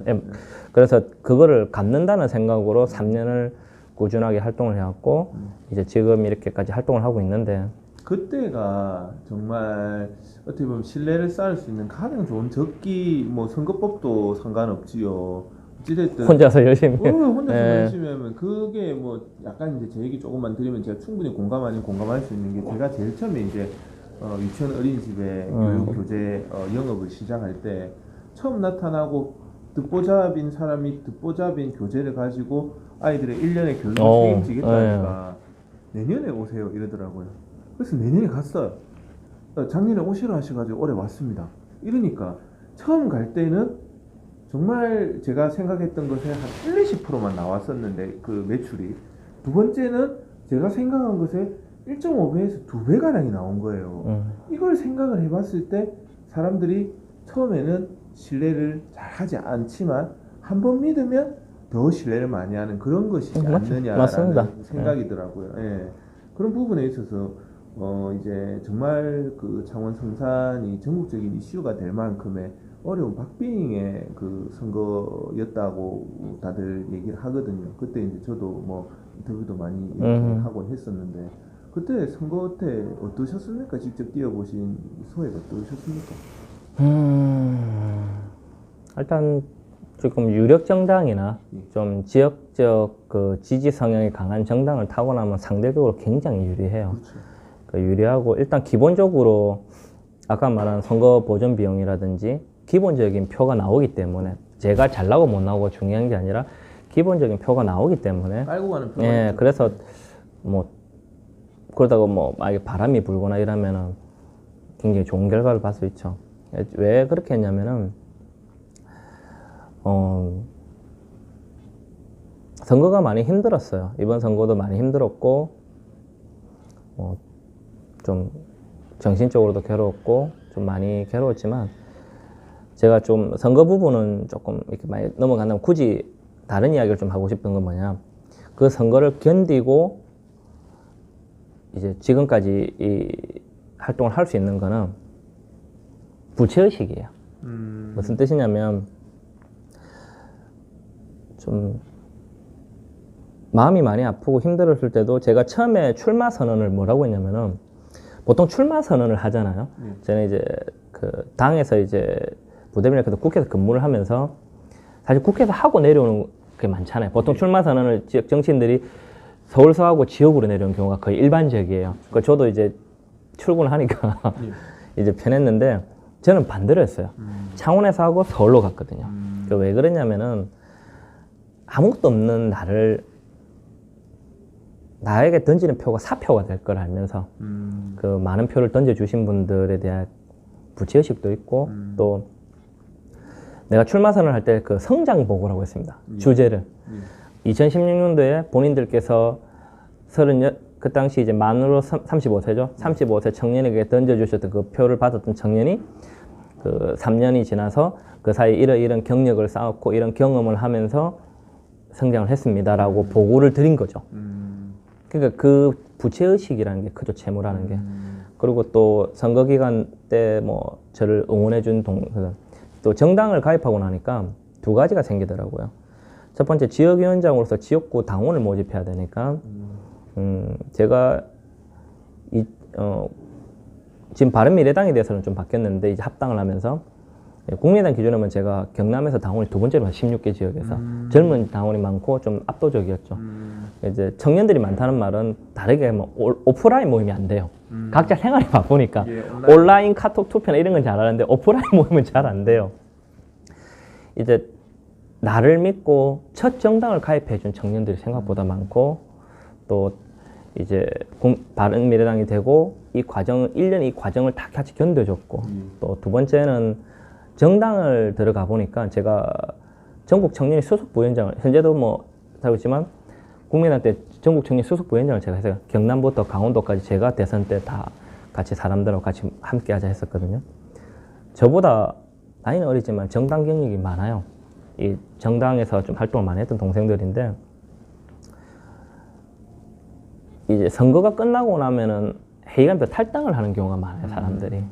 그래서 그거를 갚는다는 생각으로 3년을 꾸준하게 활동을 해왔고 이제 지금 이렇게까지 활동을 하고 있는데 그때가 정말 어떻게 보면 신뢰를 쌓을 수 있는 가장 좋은 적기 뭐 선거법도 상관없지요. 어찌됐든 혼자서 열심히 혼자서 예. 열심히 하면 그게 뭐 약간 이제 제 얘기 조금만 드리면 제가 충분히 공감 아니면 공감할 수 있는 게 제가 제일 처음에 이제 유치원 어린이집에 교육교재 영업을 시작할 때 처음 나타나고 듣보잡인 사람이 듣보잡인 교재를 가지고 아이들의 1년의 교육을 책임지겠다니까 내년에 오세요 이러더라고요. 그래서 내년에 갔어요. 작년에 오시라 하셔가지고 올해 왔습니다. 이러니까 처음 갈 때는 정말 제가 생각했던 것에 한 1, 20%만 나왔었는데 그 매출이 두 번째는 제가 생각한 것에 1.5배에서 2배가량이 나온 거예요. 이걸 생각을 해봤을 때 사람들이 처음에는 신뢰를 잘 하지 않지만 한 번 믿으면 더 신뢰를 많이 하는 그런 것이지 않느냐라는 맞습니다. 생각이더라고요. 예. 그런 부분에 있어서 이제 정말 그 창원 성산이 전국적인 이슈가 될 만큼의 어려운 박빙의 그 선거였다고 다들 얘기를 하거든요. 그때 이제 저도 뭐 인터뷰도 많이 이렇게 하곤 했었는데 그때 선거 때 어떠셨습니까? 직접 뛰어보신 소회가 어떠셨습니까? 일단 조금 유력 정당이나 좀 지역적 그 지지 성향이 강한 정당을 타고 나면 상대적으로 굉장히 유리해요. 그렇죠. 그 유리하고 일단 기본적으로 아까 말한 선거 보전 비용이라든지 기본적인 표가 나오기 때문에 제가 잘 나고 못 나고가 중요한 게 아니라 기본적인 표가 나오기 때문에 깔고 가는 표가 예, 있죠. 그래서 뭐 그러다가 뭐 만약에 바람이 불거나 이러면은 굉장히 좋은 결과를 봤을 수 있죠. 왜 그렇게 했냐면은 선거가 많이 힘들었어요. 이번 선거도 많이 힘들었고 좀 정신적으로도 괴로웠고 좀 많이 괴로웠지만 제가 좀 선거 부분은 조금 이렇게 많이 넘어간다면 굳이 다른 이야기를 좀 하고 싶은 건 뭐냐 그 선거를 견디고 이제 지금까지 이 활동을 할 수 있는 거는 부채의식이에요. 무슨 뜻이냐면 좀 마음이 많이 아프고 힘들었을 때도 제가 처음에 출마 선언을 뭐라고 했냐면은 보통 출마 선언을 하잖아요. 저는 이제 그 당에서 이제 부대변인께서 국회에서 근무를 하면서 사실 국회에서 하고 내려오는 게 많잖아요. 보통 출마 선언을 지역 정치인들이 서울서하고 지역으로 내려온 경우가 거의 일반적이에요. 그러니까 저도 이제 출근을 하니까 이제 편했는데 저는 반대로 했어요. 창원에서 하고 서울로 갔거든요. 그러니까 왜 그러냐면은 아무것도 없는 나에게 던지는 표가 사표가 될 걸 알면서 그 많은 표를 던져주신 분들에 대한 부채의식도 있고 또 내가 출마 선언을 할 때 그 성장보고라고 했습니다. 주제를 2016년도에 본인들께서 그 당시 이제 만으로 35세죠. 35세 청년에게 던져주셨던 그 표를 받았던 청년이 그 3년이 지나서 그 사이 이런 경력을 쌓았고 이런 경험을 하면서 성장을 했습니다라고 보고를 드린 거죠. 그러니까 그 부채의식이라는 게 크죠, 채무라는 게. 그리고 또 선거 기간 때 뭐 저를 응원해준 또 정당을 가입하고 나니까 두 가지가 생기더라고요. 첫 번째, 지역위원장으로서 지역구 당원을 모집해야 되니까 제가 지금 바른미래당에 대해서는 좀 바뀌었는데 이제 합당을 하면서 국민의당 기준으로는 제가 경남에서 당원이 두 번째로 16개 지역에서 젊은 당원이 많고 좀 압도적이었죠. 이제 청년들이 많다는 말은 다르게 뭐 오프라인 모임이 안 돼요. 각자 생활이 바쁘니까 예, 온라인 카톡 투표나 이런 건 잘하는데 오프라인 모임은 잘 안 돼요. 이제 나를 믿고 첫 정당을 가입해 준 청년들이 생각보다 많고 또 이제 바른미래당이 되고 이 과정을 1년 이 과정을 다 같이 견뎌줬고 또 두 번째는 정당을 들어가 보니까 제가 전국 청년이 수석 부위원장을 현재도 뭐 하고 있지만 국민의당 때 전국 청년 수석 부위원장을 제가 해서 경남부터 강원도까지 제가 대선 때 다 같이 사람들하고 같이 함께 하자 했었거든요. 저보다 나이는 어리지만 정당 경력이 많아요. 이 정당에서 좀 활동을 많이 했던 동생들인데 이제 선거가 끝나고 나면은 회의감에서 탈당을 하는 경우가 많아요, 사람들이.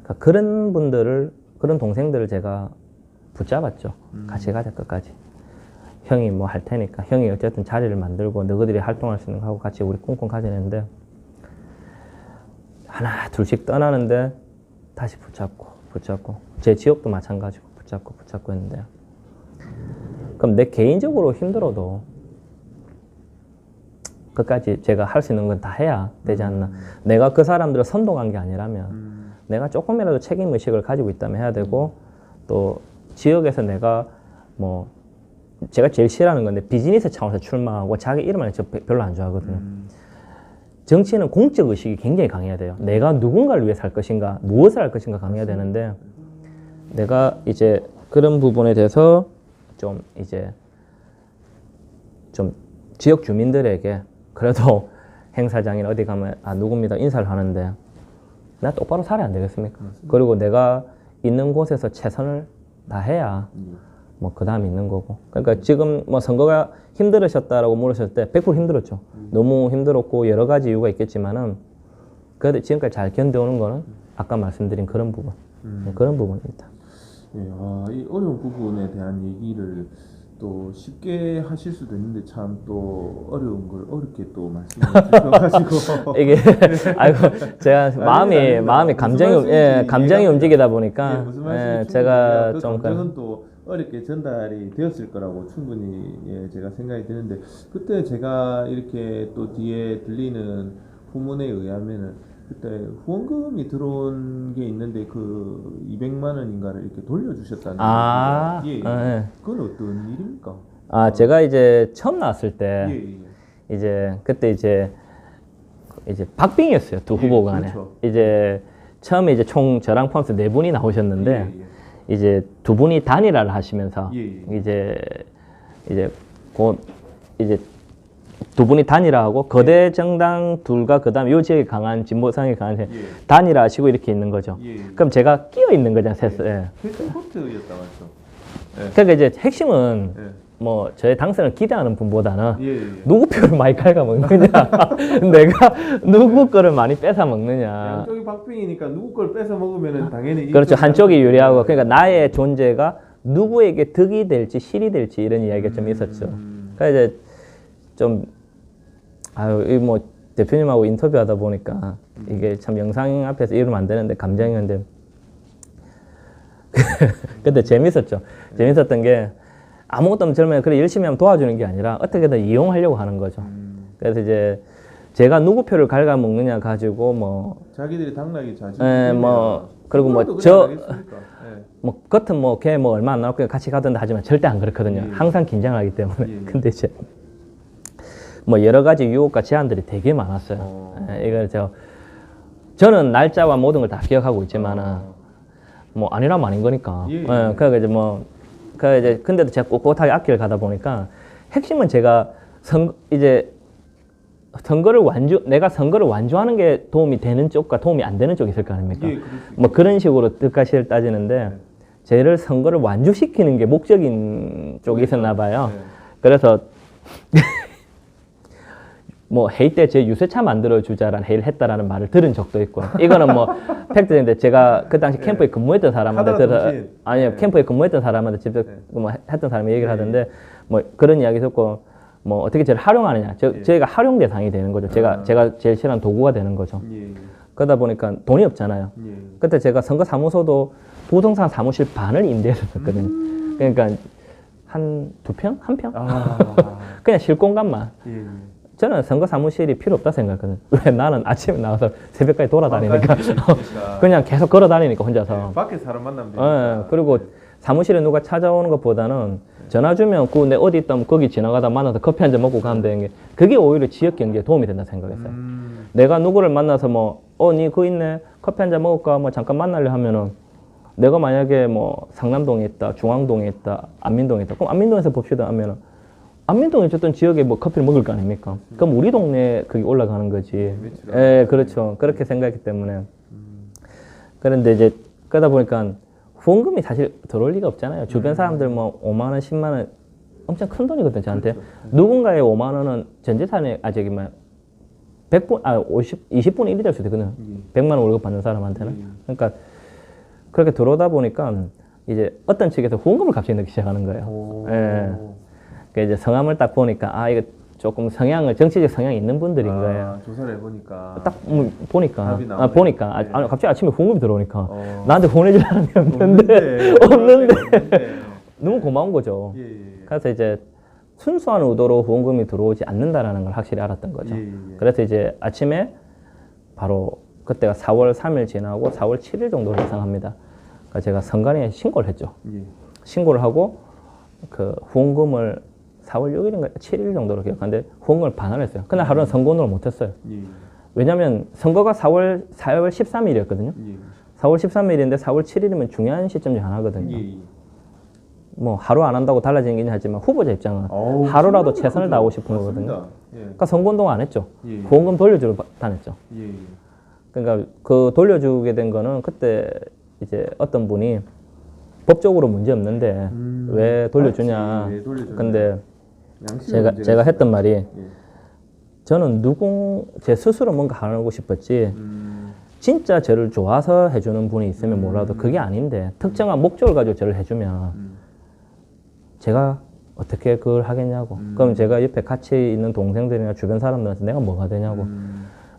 그러니까 그런 분들을, 그런 동생들을 제가 붙잡았죠. 같이 가자, 끝까지. 형이 뭐 할 테니까. 형이 어쨌든 자리를 만들고 너희들이 활동할 수 있는 거 하고 같이 우리 꽁꽁 가지는데 하나, 둘씩 떠나는데 다시 붙잡고. 제 지역도 마찬가지고 붙잡고 했는데 그럼 내 개인적으로 힘들어도 끝까지 제가 할 수 있는 건 다 해야 되지 않나. 내가 그 사람들을 선동한 게 아니라면 내가 조금이라도 책임의식을 가지고 있다면 해야 되고 또 지역에서 내가 뭐 제가 제일 싫어하는 건데 비즈니스 차원에서 출마하고 자기 이름을 저 별로 안 좋아하거든요. 정치는 공적 의식이 굉장히 강해야 돼요. 내가 누군가를 위해서 할 것인가, 무엇을 할 것인가 강해야 되는데 내가 이제 그런 부분에 대해서 좀 이제 좀 지역 주민들에게 그래도 행사장이나 어디 가면 아 누굽니다 인사를 하는데 나 똑바로 살아야 안 되겠습니까? 그리고 내가 있는 곳에서 최선을 다해야 뭐 그 다음에 있는 거고. 그러니까 지금 뭐 선거가 힘들으셨다라고 물으셨을 때 100% 힘들었죠. 너무 힘들었고 여러 가지 이유가 있겠지만은 그래도 지금까지 잘 견뎌오는 거는 아까 말씀드린 그런 부분, 그런 부분입니다. 예, 이 어려운 부분에 대한 얘기를 또 쉽게 하실 수도 있는데 참 또 어려운 걸 어렵게 또 말씀해 주셔가지고 이게 아이고 제가 마음이 감정이 움직이다 보니까 무슨 말씀인지 제가 그 좀 감정은 또 어렵게 전달이 되었을 거라고 충분히 제가 생각이 드는데 그때 제가 이렇게 또 뒤에 들리는 후문에 의하면은 그때 후원금이 들어온 게 있는데 그 200만 원인가를 이렇게 돌려주셨다는 예. 그건 어떤 일입니까? 제가 이제 처음 나왔을 때 예. 이제 그때 이제 박빙이었어요, 두 후보 간에. 그렇죠. 이제 처음에 이제 총 저랑 포함해서 4분이 나오셨는데 이제 두 분이 단일화를 하시면서 이제 곧 이제 두 분이 단일화하고 거대 정당 둘과 그다음 요 지역에 강한 진보성이 강한 단일화하시고 이렇게 있는 거죠. 그럼 제가 끼어 있는 거잖아요, 셋을. 포트였다 맞죠? 그러니까 이제 핵심은 뭐 저의 당선을 기대하는 분보다는 누구 표를 많이 갉아먹느냐, 내가 누구 거를 많이 뺏어 먹느냐. 양쪽이 박빙이니까 누구 걸 뺏어 먹으면은 당연히 그렇죠, 한쪽이 유리하고. 그러니까 나의 존재가 누구에게 득이 될지 실이 될지 이런 이야기가 좀 있었죠. 그러니까 이제 좀 이 뭐 대표님하고 인터뷰하다 보니까 이게 참 영상 앞에서 이러면 안 되는데 감정이 근데 근데 재밌었죠. 재밌었던 게 아무것도 없는 젊은이 그래 열심히 하면 도와주는 게 아니라 어떻게든 이용하려고 하는 거죠. 그래서 이제 제가 누구 표를 갉아먹느냐 가지고 뭐 자기들이 당락이 자주 뭐 그리고 뭐 뭐 겉은 뭐 걔 뭐 얼마 안 나올 같이 가던데 하지만 절대 안 그렇거든요. 항상 긴장을 하기 때문에. 근데 이제 뭐 여러 가지 유혹과 제한들이 되게 많았어요. 이걸 저는 날짜와 모든 걸 다 기억하고 있지만은 뭐 아니라면 아닌 거니까. 그러니까 이제 뭐 이제 근데도 제가 꼿꼿하게 앞길을 가다 보니까 핵심은 제가 내가 선거를 완주하는 게 도움이 되는 쪽과 도움이 안 되는 쪽이 있을 거 아닙니까? 뭐 그런 식으로 뜻가시를 따지는데 쟤를 선거를 완주시키는 게 목적인 쪽이 있었나 봐요. 네. 그래서 뭐 회의 때 제 유세차 만들어 주자라는 회의를 했다라는 말을 들은 적도 있고, 이거는 뭐 팩트인데 제가 그 당시 캠프에 근무했던 사람한테 아니요, 캠프에 근무했던 사람한테 직접 뭐 했던 사람이 얘기를 하던데, 뭐 그런 이야기 듣고, 뭐 어떻게 저를 활용하느냐, 저희가 활용 대상이 되는 거죠. 제가 제일 싫어하는 도구가 되는 거죠. 그러다 보니까 돈이 없잖아요. 그때 제가 선거 사무소도 부동산 사무실 반을 임대해서 썼거든요. 그러니까 한 2평? 1평? 그냥 실공간만. 저는 선거 사무실이 필요 없다 생각하거든요. 왜? 나는 아침에 나와서 새벽까지 돌아다니니까 그냥 계속 걸어 다니니까 혼자서. 밖에 사람 만나면 되니까. 그리고 사무실에 누가 찾아오는 것보다는 전화 주면 그 내 어디 있다면 거기 지나가다 만나서 커피 한 잔 먹고 가면 되는 게, 그게 오히려 지역 경제에 도움이 된다 생각했어요. 내가 누구를 만나서 뭐 니 그 있네, 커피 한 잔 먹을까, 뭐 잠깐 만나려 하면은, 내가 만약에 뭐 상남동에 있다, 중앙동에 있다, 안민동에 있다, 그럼 안민동에서 봅시다 하면은, 안민동에 어쨌든 지역에 뭐 커피를 먹을 거 아닙니까? 그럼 우리 동네에 그게 올라가는 거지. 예, 그렇죠. 그렇게 생각했기 때문에. 그런데 이제 그러다 보니까 후원금이 사실 들어올 리가 없잖아요. 주변 사람들 뭐 5만 원, 10만 원 엄청 큰 돈이거든요, 저한테. 그렇죠. 누군가의 5만 원은 전 재산에, 저기 뭐 20분의 1이 될 수도 있거든요. 100만 원 월급 받는 사람한테는. 그러니까 그렇게 들어오다 보니까 이제 어떤 측에서 후원금을 갑자기 넣기 시작하는 거예요. 예. 그러니까 이제 성함을 딱 보니까, 이거 조금 정치적 성향이 있는 분들인 거예요. 조사를 해보니까. 딱 보니까, 네. 갑자기 아침에 후원금이 들어오니까 나한테 보내줄 사람이 없는데. 너무 고마운 거죠. 그래서 이제 순수한 의도로 후원금이 들어오지 않는다라는 걸 확실히 알았던 거죠. 그래서 이제 아침에 바로 그때가 4월 3일 지나고 4월 7일 정도로 예상합니다. 그러니까 제가 선관위에 신고를 했죠. 신고를 하고 그 후원금을 4월 6일인가 7일 정도로 기억하는데 후원금을 반환했어요. 그날 하루는 선거운동을 못했어요. 왜냐하면 선거가 4월 13일이었거든요. 4월 13일인데 4월 7일이면 중요한 시점 중 하나거든요. 뭐 하루 안 한다고 달라지는 게 하지만 후보자 입장은 하루라도 최선을 다하고 싶은 거거든요. 그러니까 선거운동 안 했죠. 후원금 돌려주러 다녔죠. 그러니까 그 돌려주게 된 거는 그때 이제 어떤 분이 법적으로 문제 없는데 왜 돌려주냐. 근데 제가 했던 말이, 저는 제 스스로 뭔가 하고 싶었지, 진짜 저를 좋아서 해주는 분이 있으면 몰라도 그게 아닌데 특정한 목적을 가지고 저를 해주면 제가 어떻게 그걸 하겠냐고. 그럼 제가 옆에 같이 있는 동생들이나 주변 사람들한테 내가 뭐가 되냐고.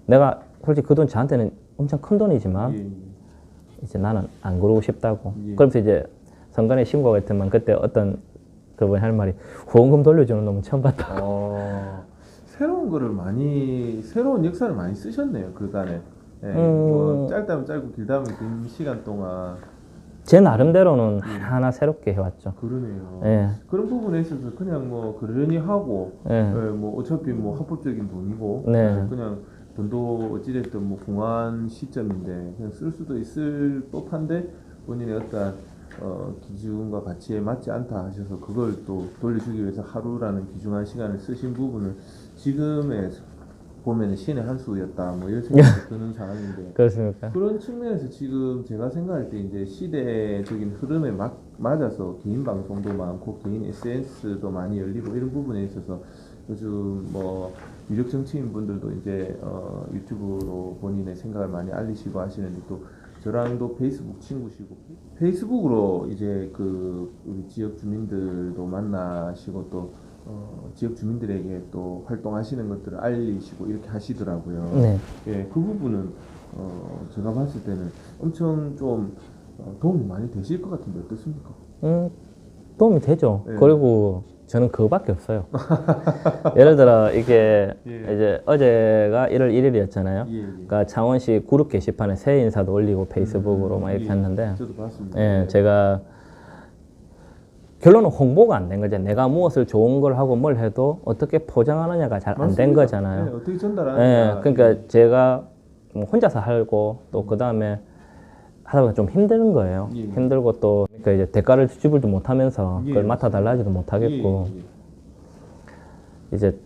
내가 솔직히 그 돈 저한테는 엄청 큰 돈이지만 이제 나는 안 그러고 싶다고. 그러면서 이제 선관위에 신고가 있더만 그때 어떤 그분이 할 말이, 후원금 돌려주는 놈은 처음 봤다. 새로운 역사를 많이 쓰셨네요, 그간에. 뭐 짧다면 짧고 길다면 긴 시간 동안. 제 나름대로는 하나하나 새롭게 해왔죠. 그러네요. 그런 부분에 있어서 그냥 뭐 그러니 하고, 뭐 어차피 뭐 합법적인 돈이고, 그냥 돈도 어찌됐든 뭐 공한 시점인데 그냥 쓸 수도 있을 법한데 본인의 어떤 기준과 가치에 맞지 않다 하셔서 그걸 또 돌려주기 위해서 하루라는 귀중한 시간을 쓰신 부분은 지금의 보면 신의 한 수였다, 뭐 이런 생각이 드는 상황인데. 그렇습니까? 그런 측면에서 지금 제가 생각할 때 이제 시대적인 흐름에 맞아서 개인 방송도 많고 개인 SNS도 많이 열리고 이런 부분에 있어서 요즘 뭐 유력 정치인 분들도 이제 유튜브로 본인의 생각을 많이 알리시고 하시는데, 또 저랑도 페이스북 친구시고 페이스북으로 이제 그 우리 지역 주민들도 만나시고 또 지역 주민들에게 또 활동하시는 것들을 알리시고 이렇게 하시더라고요. 그 부분은 제가 봤을 때는 엄청 좀 도움이 많이 되실 것 같은데 어떻습니까? 도움이 되죠. 그리고 저는 그거밖에 없어요. 예를 들어 이게 이제 어제가 1월 1일이었잖아요. 그러니까 창원시 그룹 게시판에 새해 인사도 올리고 페이스북으로 막 이렇게 했는데, 저도 봤습니다. 제가 결론은 홍보가 안 된 거죠. 내가 무엇을 좋은 걸 하고 뭘 해도 어떻게 포장하느냐가 잘 안 된 거잖아요. 어떻게 전달하느냐. 그러니까 제가 혼자서 하고 또 그 다음에 하다 보면 좀 힘든 거예요. 힘들고 또 그러니까 이제 대가를 지불도 못하면서 그걸 맡아달라 하지도 못하겠고, 이제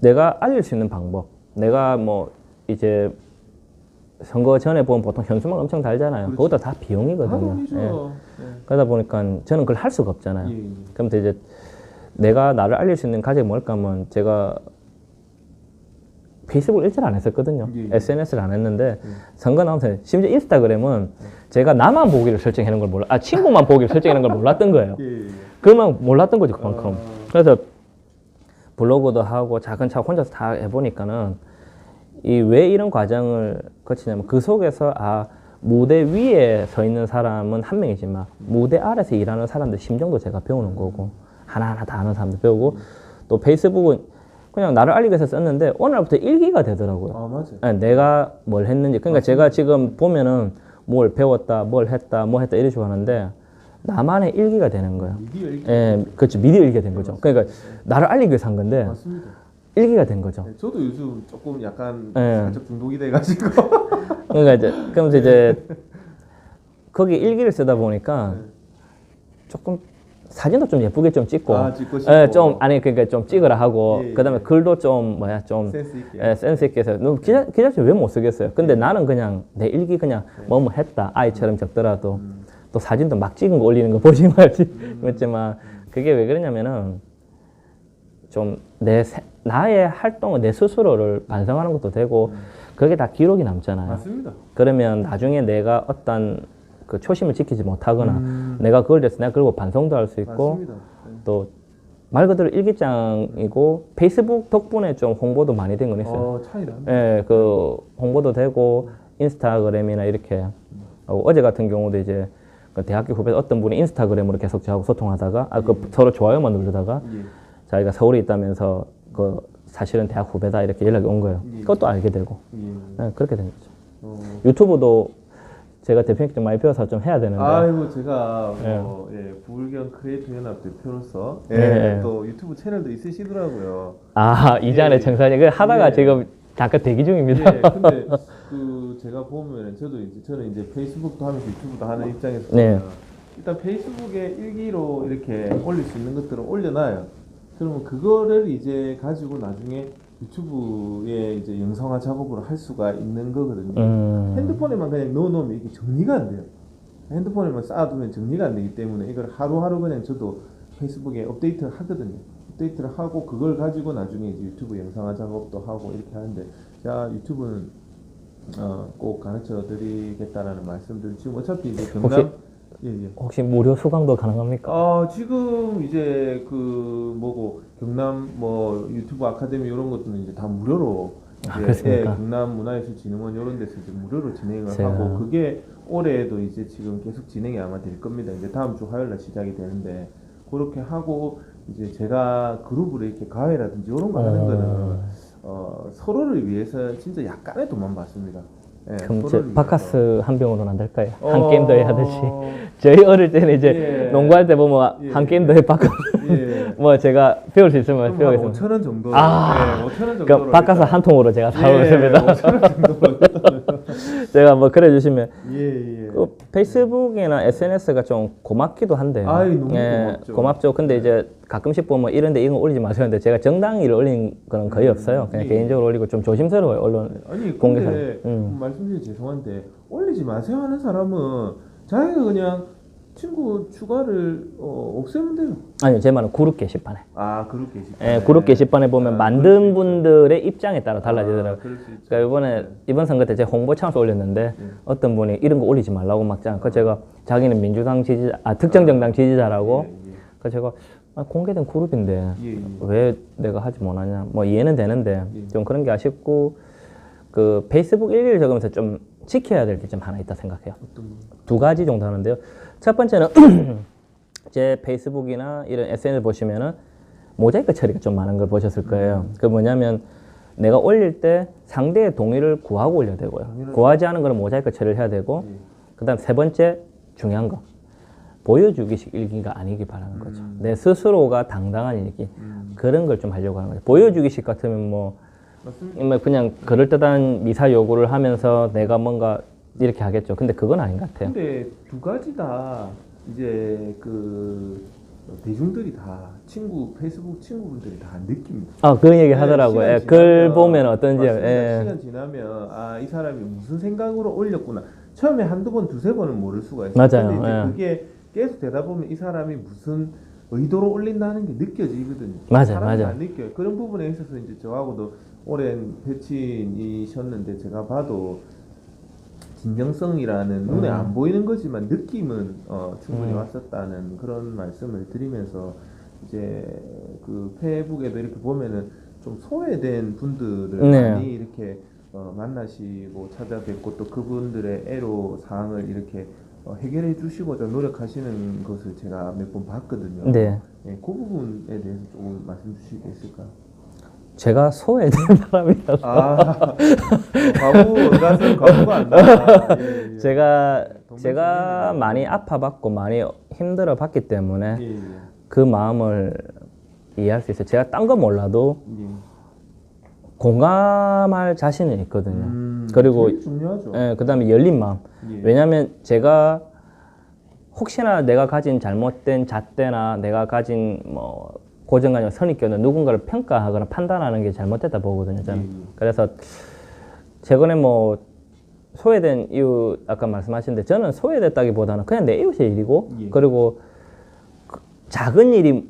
내가 알릴 수 있는 방법, 내가 뭐 이제 선거 전에 보면 보통 현수막 엄청 달잖아요. 그렇죠. 그것도 다 비용이거든요. 당연히죠. 예. 네. 그러다 보니까 저는 그걸 할 수가 없잖아요. 예, 예. 그럼 이제 내가 나를 알릴 수 있는 가격이 뭘까 하면 제가 페이스북을 일절 안 했었거든요. 예, 예. SNS를 안 했는데 선거 나오면서 심지어 인스타그램은 제가 나만 보기를 설정해 놓은 걸 몰라. 친구만 보기를 설정해 놓은 걸 몰랐던 거예요. 예, 예. 그만 몰랐던 거죠, 그만큼. 아. 그래서 블로그도 하고 차근차근 혼자서 다 해보니까는 이 왜 이런 과정을 거치냐면 그 속에서 무대 위에 서 있는 사람은 한 명이지만 무대 아래서 일하는 사람들 심정도 제가 배우는 거고 하나하나 다 아는 사람들 배우고 또 페이스북은 그냥 나를 알리기 위해서 썼는데 어느 날부터 일기가 되더라고요. 아, 맞아요. 네, 내가 뭘 했는지. 그러니까 제가 지금 보면은 뭘 배웠다, 뭘 했다, 뭐 했다 이런 식으로 하는데 나만의 일기가 되는 거예요. 미디어 일기. 예, 그렇죠. 미디어 일기가 된 거죠. 그러니까 나를 알리기 위해서 한 건데 맞습니다. 일기가 된 거죠. 네, 저도 요즘 조금 약간 예. 살짝 중독이 돼가지고. 그러니까 이제 그러면서 이제 거기 일기를 쓰다 보니까 조금 사진도 좀 예쁘게 좀 찍고, 찍고 싶고. 예, 좀 아니 그러니까 좀 찍으라 하고, 예, 예. 그다음에 글도 좀 좀 센스 있게. 예, 센스 있게 해서 기자실 왜 못 쓰겠어요? 근데 나는 그냥 내 일기 그냥 뭐뭐 했다 아이처럼 적더라도 또 사진도 막 찍은 거 올리는 거 보지 말지 그렇지만 그게 왜 그러냐면은 좀 나의 활동을 내 스스로를 반성하는 것도 되고 그게 다 기록이 남잖아요. 맞습니다. 그러면 나중에 내가 어떤 그 초심을 지키지 못하거나 내가 그걸 대해서 내가 그리고 반성도 할 수 있고 맞습니다. 네. 또 말 그대로 일기장이고 페이스북 덕분에 좀 홍보도 많이 된 건 있어요. 차이 납니다. 예, 그 홍보도 되고 인스타그램이나 이렇게 어제 같은 경우도 이제 그 대학교 후배 어떤 분이 인스타그램으로 계속 저하고 소통하다가 서로 좋아요만 누르다가 예. 자기가 서울에 있다면서 그 사실은 대학 후배다 이렇게 연락이 온 거예요. 예. 그것도 알게 되고 예. 그렇게 된 거죠. 어. 유튜브도 제가 대표님께 좀 많이 배워서 좀 해야 되는데 아이고 제가 부울경 크리에이터 연합 대표로서 예. 또 유튜브 채널도 있으시더라고요. 이전에 예. 정산이 그 하다가 예. 지금 잠깐 대기 중입니다. 예, 근데 그 제가 보면 저는 이제 페이스북도 하면서 유튜브도 하는 입장에서 네. 일단 페이스북에 일기로 이렇게 올릴 수 있는 것들을 올려놔요. 그러면 그거를 이제 가지고 나중에 유튜브에 이제 영상화 작업을 할 수가 있는 거거든요. 핸드폰에만 그냥 넣어놓으면 이게 정리가 안 돼요. 핸드폰에만 쌓아두면 정리가 안 되기 때문에 이걸 하루하루 그냥 저도 페이스북에 업데이트를 하거든요. 업데이트를 하고 그걸 가지고 나중에 이제 유튜브 영상화 작업도 하고 이렇게 하는데 제가 유튜브는 꼭 가르쳐 드리겠다라는 말씀들 지금 어차피 이제 경남 혹시 무료 수강도 가능합니까? 지금 이제 경남 뭐 유튜브 아카데미 이런 것들은 이제 다 무료로 경남 문화예술진흥원 이런 데서 이제 무료로 진행을 하고 그게 올해에도 이제 지금 계속 진행이 아마 될 겁니다. 이제 다음 주 화요일 날 시작이 되는데 그렇게 하고 이제 제가 그룹으로 이렇게 가회라든지 이런 거 하는 거는 서로를 위해서 진짜 약간의 돈만 받습니다. 예, 그럼 이제 바카스 한 병으로는 안 될까요? 한 게임 더 하듯이 저희 어릴 때는 이제 예. 농구할 때 보면 한 게임 더 해 바카스 뭐 제가 배울 수 있으면 배우겠습니다. 5,000원 정도. 5,000원 정도. 그럼 바카스 한 통으로 제가 사오겠습니다. 5,000원 정도로. 제가 뭐 그래 주시면 예. 그 페이스북이나 SNS가 좀 고맙기도 한데요. 너무 고맙죠. 고맙죠. 근데 이제 가끔씩 보면 이런데 이런 거 올리지 마세요. 근데 제가 정당히를 올린 거는 거의 없어요. 그냥 개인적으로 올리고 좀 조심스러워요. 언론 공개사. 말씀드려 죄송한데 올리지 마세요 하는 사람은 자기가 그냥 친구 추가를 없애면 돼요. 아니요, 제 말은 그룹 게시판에. 그룹 게시판. 예, 그룹 게시판에 보면 만든 분들의 입장에 따라 달라지더라고요. 그러니까 이번 선거 때 제가 홍보 차원에서 올렸는데 어떤 분이 이런 거 올리지 말라고 막 그 제가 자기는 민주당 지지자, 특정 정당 지지자라고. 그 제가 공개된 그룹인데 왜 내가 하지 못하냐. 뭐 이해는 되는데 좀 그런 게 아쉽고 그 페이스북 일기를 적으면서 좀 지켜야 될 게 좀 하나 있다 생각해요. 두 가지 정도 하는데요. 첫 번째는 제 페이스북이나 이런 SNS 보시면은 모자이크 처리가 좀 많은 걸 보셨을 거예요. 그 뭐냐면 내가 올릴 때 상대의 동의를 구하고 올려야 되고요. 구하지 않은 거는 모자이크 처리를 해야 되고 그다음 세 번째 중요한 거 보여주기식 일기가 아니길 바라는 거죠. 내 스스로가 당당한 일기 그런 걸 좀 하려고 하는 거죠. 보여주기식 같으면 뭐 그냥 그럴듯한 미사 요구를 하면서 내가 뭔가 이렇게 하겠죠. 근데 그건 아닌 것 같아요. 근데 두 가지 다 이제 그 대중들이 다 페이스북 친구분들이 다 느낍니다. 그 얘기 하더라고요. 예, 글 보면 어떤지. 예. 시간 지나면 이 사람이 무슨 생각으로 올렸구나. 처음에 한두 번, 두세 번은 모를 수가 있어요. 맞아요. 근데 이제 예. 그게 계속 되다 보면 이 사람이 무슨 의도로 올린다는 게 느껴지거든요. 맞아요, 사람이 맞아요. 안 느껴요. 그런 부분에 있어서 이제 저하고도 오랜 배친이셨는데 제가 봐도 진정성이라는 눈에 안 보이는 거지만 느낌은 충분히 왔었다는 그런 말씀을 드리면서 이제 그 페이북에도 이렇게 보면은 좀 소외된 분들을 네. 많이 이렇게 만나시고 찾아뵙고 또 그분들의 애로 사항을 이렇게 해결해 주시고자 노력하시는 것을 제가 몇 번 봤거든요. 네. 그 부분에 대해서 조금 말씀 주실 수 있을까요? 제가 소외된 사람이라서. 과부가 안 나와. 예. 제가 많이 아파봤고 많이 힘들어 봤기 때문에 예. 그 마음을 이해할 수 있어요. 제가 딴 거 몰라도 예. 공감할 자신은 있거든요. 그리고 제일 중요하죠. 예, 그다음에 열린 마음. 예. 왜냐하면 제가 혹시나 내가 가진 잘못된 잣대나 내가 가진 뭐 고정관념, 선입견을 누군가를 평가하거나 판단하는 게 잘못됐다 보거든요. 저는. 그래서 최근에 뭐 소외된 이유 아까 말씀하셨는데 저는 소외됐다기보다는 그냥 내 이웃의 일이고 그리고 작은 일이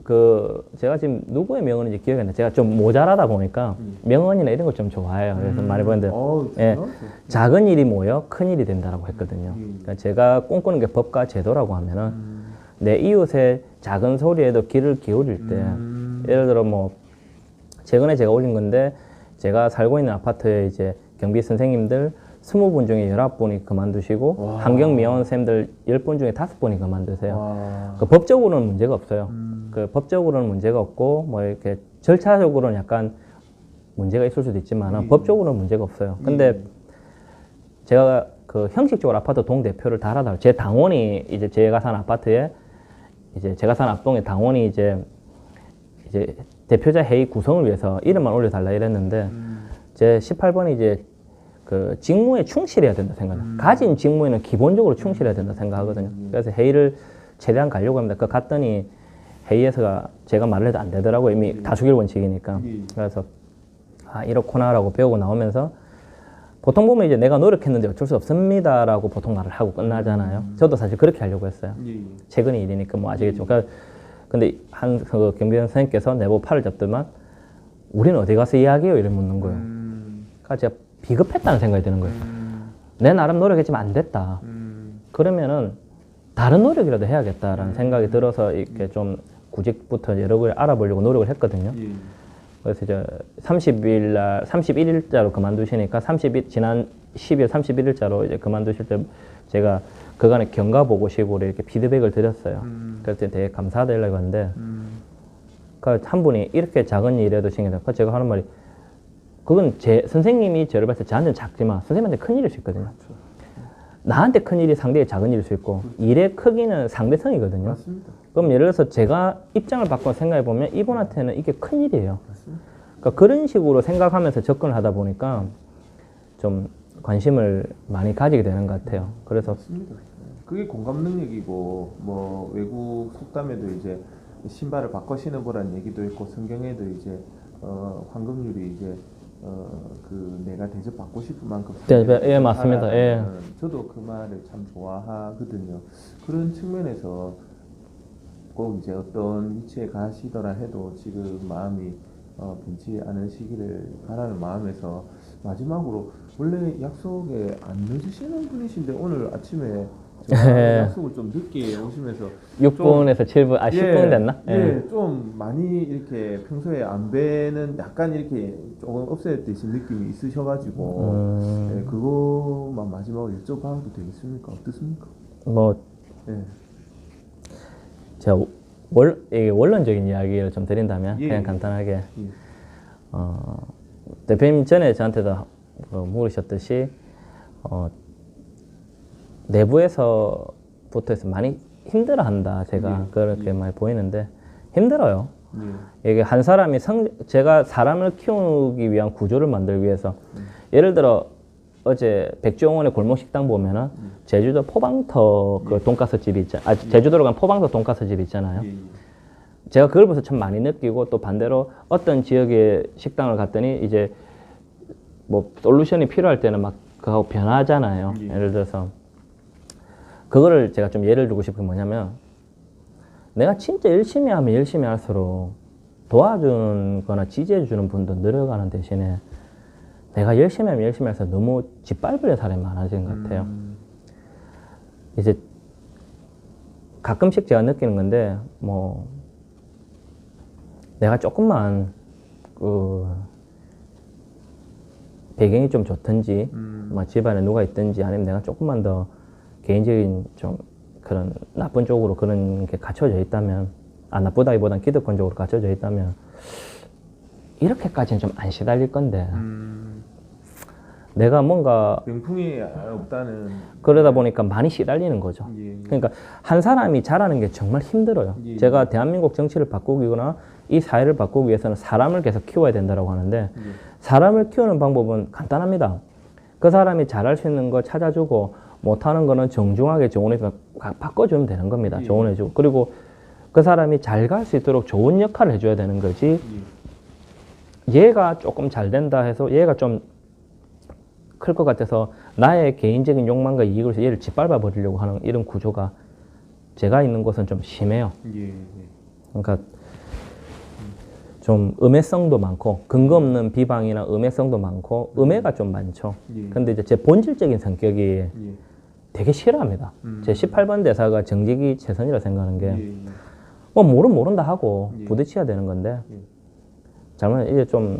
제가 지금 누구의 명언인지 기억이 안 나요. 제가 좀 모자라다 보니까 명언이나 이런 걸 좀 좋아해요. 그래서 많이 보는데 예, 작은 일이 모여 큰 일이 된다라고 했거든요. 그러니까 제가 꿈꾸는 게 법과 제도라고 하면은 내 이웃의 작은 소리에도 귀를 기울일 때 예를 들어 뭐 최근에 제가 올린 건데 제가 살고 있는 아파트에 이제 경비 선생님들 20분 중에 19분이 그만두시고 환경미화원 쌤들 10분 중에 5분이 그만두세요. 그 법적으로는 문제가 없어요. 그 법적으로는 문제가 없고 뭐 이렇게 절차적으로는 약간 문제가 있을 수도 있지만 법적으로는 문제가 없어요. 근데 제가 그 형식적으로 아파트 동대표를 달아달라고 제 당원이 이제 제가 산 아파트에 이제 제가 산 앞동에 당원이 이제 대표자 회의 구성을 위해서 이름만 올려달라 이랬는데 제 18번이 이제 그 직무에 충실해야 된다 생각해요. 가진 직무에는 기본적으로 충실해야 된다 생각하거든요. 그래서 회의를 최대한 가려고 합니다. 그 갔더니 회의에서 제가 말을 해도 안 되더라고요. 이미 다수결 원칙이니까. 그래서 이렇구나라고 배우고 나오면서 보통 보면 이제 내가 노력했는데 어쩔 수 없습니다라고 보통 말을 하고 끝나잖아요. 저도 사실 그렇게 하려고 했어요. 최근의 일이니까 뭐 아시겠죠. 그러니까 근데 그 경비원 선생님께서 내보고 팔을 잡더만 우리는 어디 가서 이야기해요? 이래 묻는 거예요. 그러니까 제가 비겁했다는 생각이 드는 거예요. 내 나름 노력했지만 안 됐다. 그러면은 다른 노력이라도 해야겠다라는 생각이 들어서 이렇게 좀 구직부터 여러 걸 알아보려고 노력을 했거든요. 그래서 이제 31일자로 그만두시니까 지난 10일 31일자로 이제 그만두실 때 제가 그간의 경과 보고식으로 이렇게 피드백을 드렸어요. 그랬더니 되게 감사하다 연락이 왔는데 그러니까 한 분이 이렇게 작은 일에도 신경 쓰고 제가 하는 말이 그건 선생님이 저를 봤을 때 저한테는 작지만 선생님한테 큰 일일 수 있거든요. 나한테 큰 일이 상대의 작은 일일 수 있고 일의 크기는 상대성이거든요. 맞습니다. 그럼 예를 들어서 제가 입장을 바꿔 생각해 보면 이분한테는 이게 큰 일이에요. 그러니까 그런 식으로 생각하면서 접근을 하다 보니까 좀 관심을 많이 가지게 되는 것 같아요. 그래서 맞습니다. 그게 공감 능력이고 뭐 외국 속담에도 이제 신발을 바꿔 신어보라는 얘기도 있고 성경에도 이제 황금률이 이제 내가 대접받고 싶은 만큼 예, 맞습니다. 예. 저도 그 말을 참 좋아하거든요. 그런 측면에서 꼭 이제 어떤 위치에 가시더라 해도 지금 마음이 변치 않으시기를 바라는 마음에서 마지막으로 원래 약속에 안 늦으시는 분이신데 오늘 아침에 제가 약속을 좀 늦게 오시면서 6분에서 7분, 10분 됐나? 좀 많이 이렇게 평소에 안 뵈는 약간 이렇게 조금 없애듯이 느낌이 있으셔가지고 그거만 마지막으로 여쭤봐도 되겠습니까? 어떻습니까? 뭐 제가 원론적인 이야기를 좀 드린다면 그냥 간단하게 대표님 전에 저한테도 물으셨듯이 내부에서부터 해서 많이 힘들어한다 제가 그렇게 많이 보이는데 힘들어요. 이게 한 사람이 제가 사람을 키우기 위한 구조를 만들기 위해서 예를 들어 어제 백종원의 골목 식당 보면은 제주도 포방터 그 돈가스 집이 있잖아요. 제주도로 간 포방터 돈가스 집 있잖아요. 제가 그걸 벌써 참 많이 느끼고 또 반대로 어떤 지역의 식당을 갔더니 이제 뭐 솔루션이 필요할 때는 막 그거 변하잖아요. 예를 들어서 그거를 제가 좀 예를 들고 싶은 게 뭐냐면 내가 진짜 열심히 하면 열심히 할수록 도와주는 거나 지지해 주는 분도 늘어가는 대신에 내가 열심히 하면 열심히 해서 너무 짓밟으려 사람이 많아지는 것 같아요. 이제 가끔씩 제가 느끼는 건데 뭐 내가 조금만 그 배경이 좀 좋든지 뭐 집안에 누가 있든지 아니면 내가 조금만 더 개인적인 좀 그런 나쁜 쪽으로 그런 게 갖춰져 있다면 나쁘다기보단 기득권적으로 갖춰져 있다면 이렇게까지는 좀 안 시달릴 건데 내가 뭔가 명품이 없다는 그러다 보니까 많이 시달리는 거죠. 그러니까 한 사람이 자라는 게 정말 힘들어요. 제가 대한민국 정치를 바꾸거나 이 사회를 바꾸기 위해서는 사람을 계속 키워야 된다고 하는데 사람을 키우는 방법은 간단합니다. 그 사람이 잘할 수 있는 거 찾아주고 못하는 거는 정중하게 조언해서 바꿔주면 되는 겁니다. 조언해주고 그리고 그 사람이 잘 갈 수 있도록 좋은 역할을 해줘야 되는 거지. 얘가 조금 잘 된다 해서 얘가 좀 클 것 같아서 나의 개인적인 욕망과 이익을 위해서 얘를 짓밟아 버리려고 하는 이런 구조가 제가 있는 곳은 좀 심해요. 그러니까 좀 음해성도 많고 근거 없는 비방이나 음해성도 많고 음해가 좀 많죠. 근데 이제 제 본질적인 성격이 되게 싫어합니다. 제 18번 대사가 정직이 최선이라 생각하는 게 뭐 모르면 모른다 하고 부딪혀야 되는 건데 잘못 이제 좀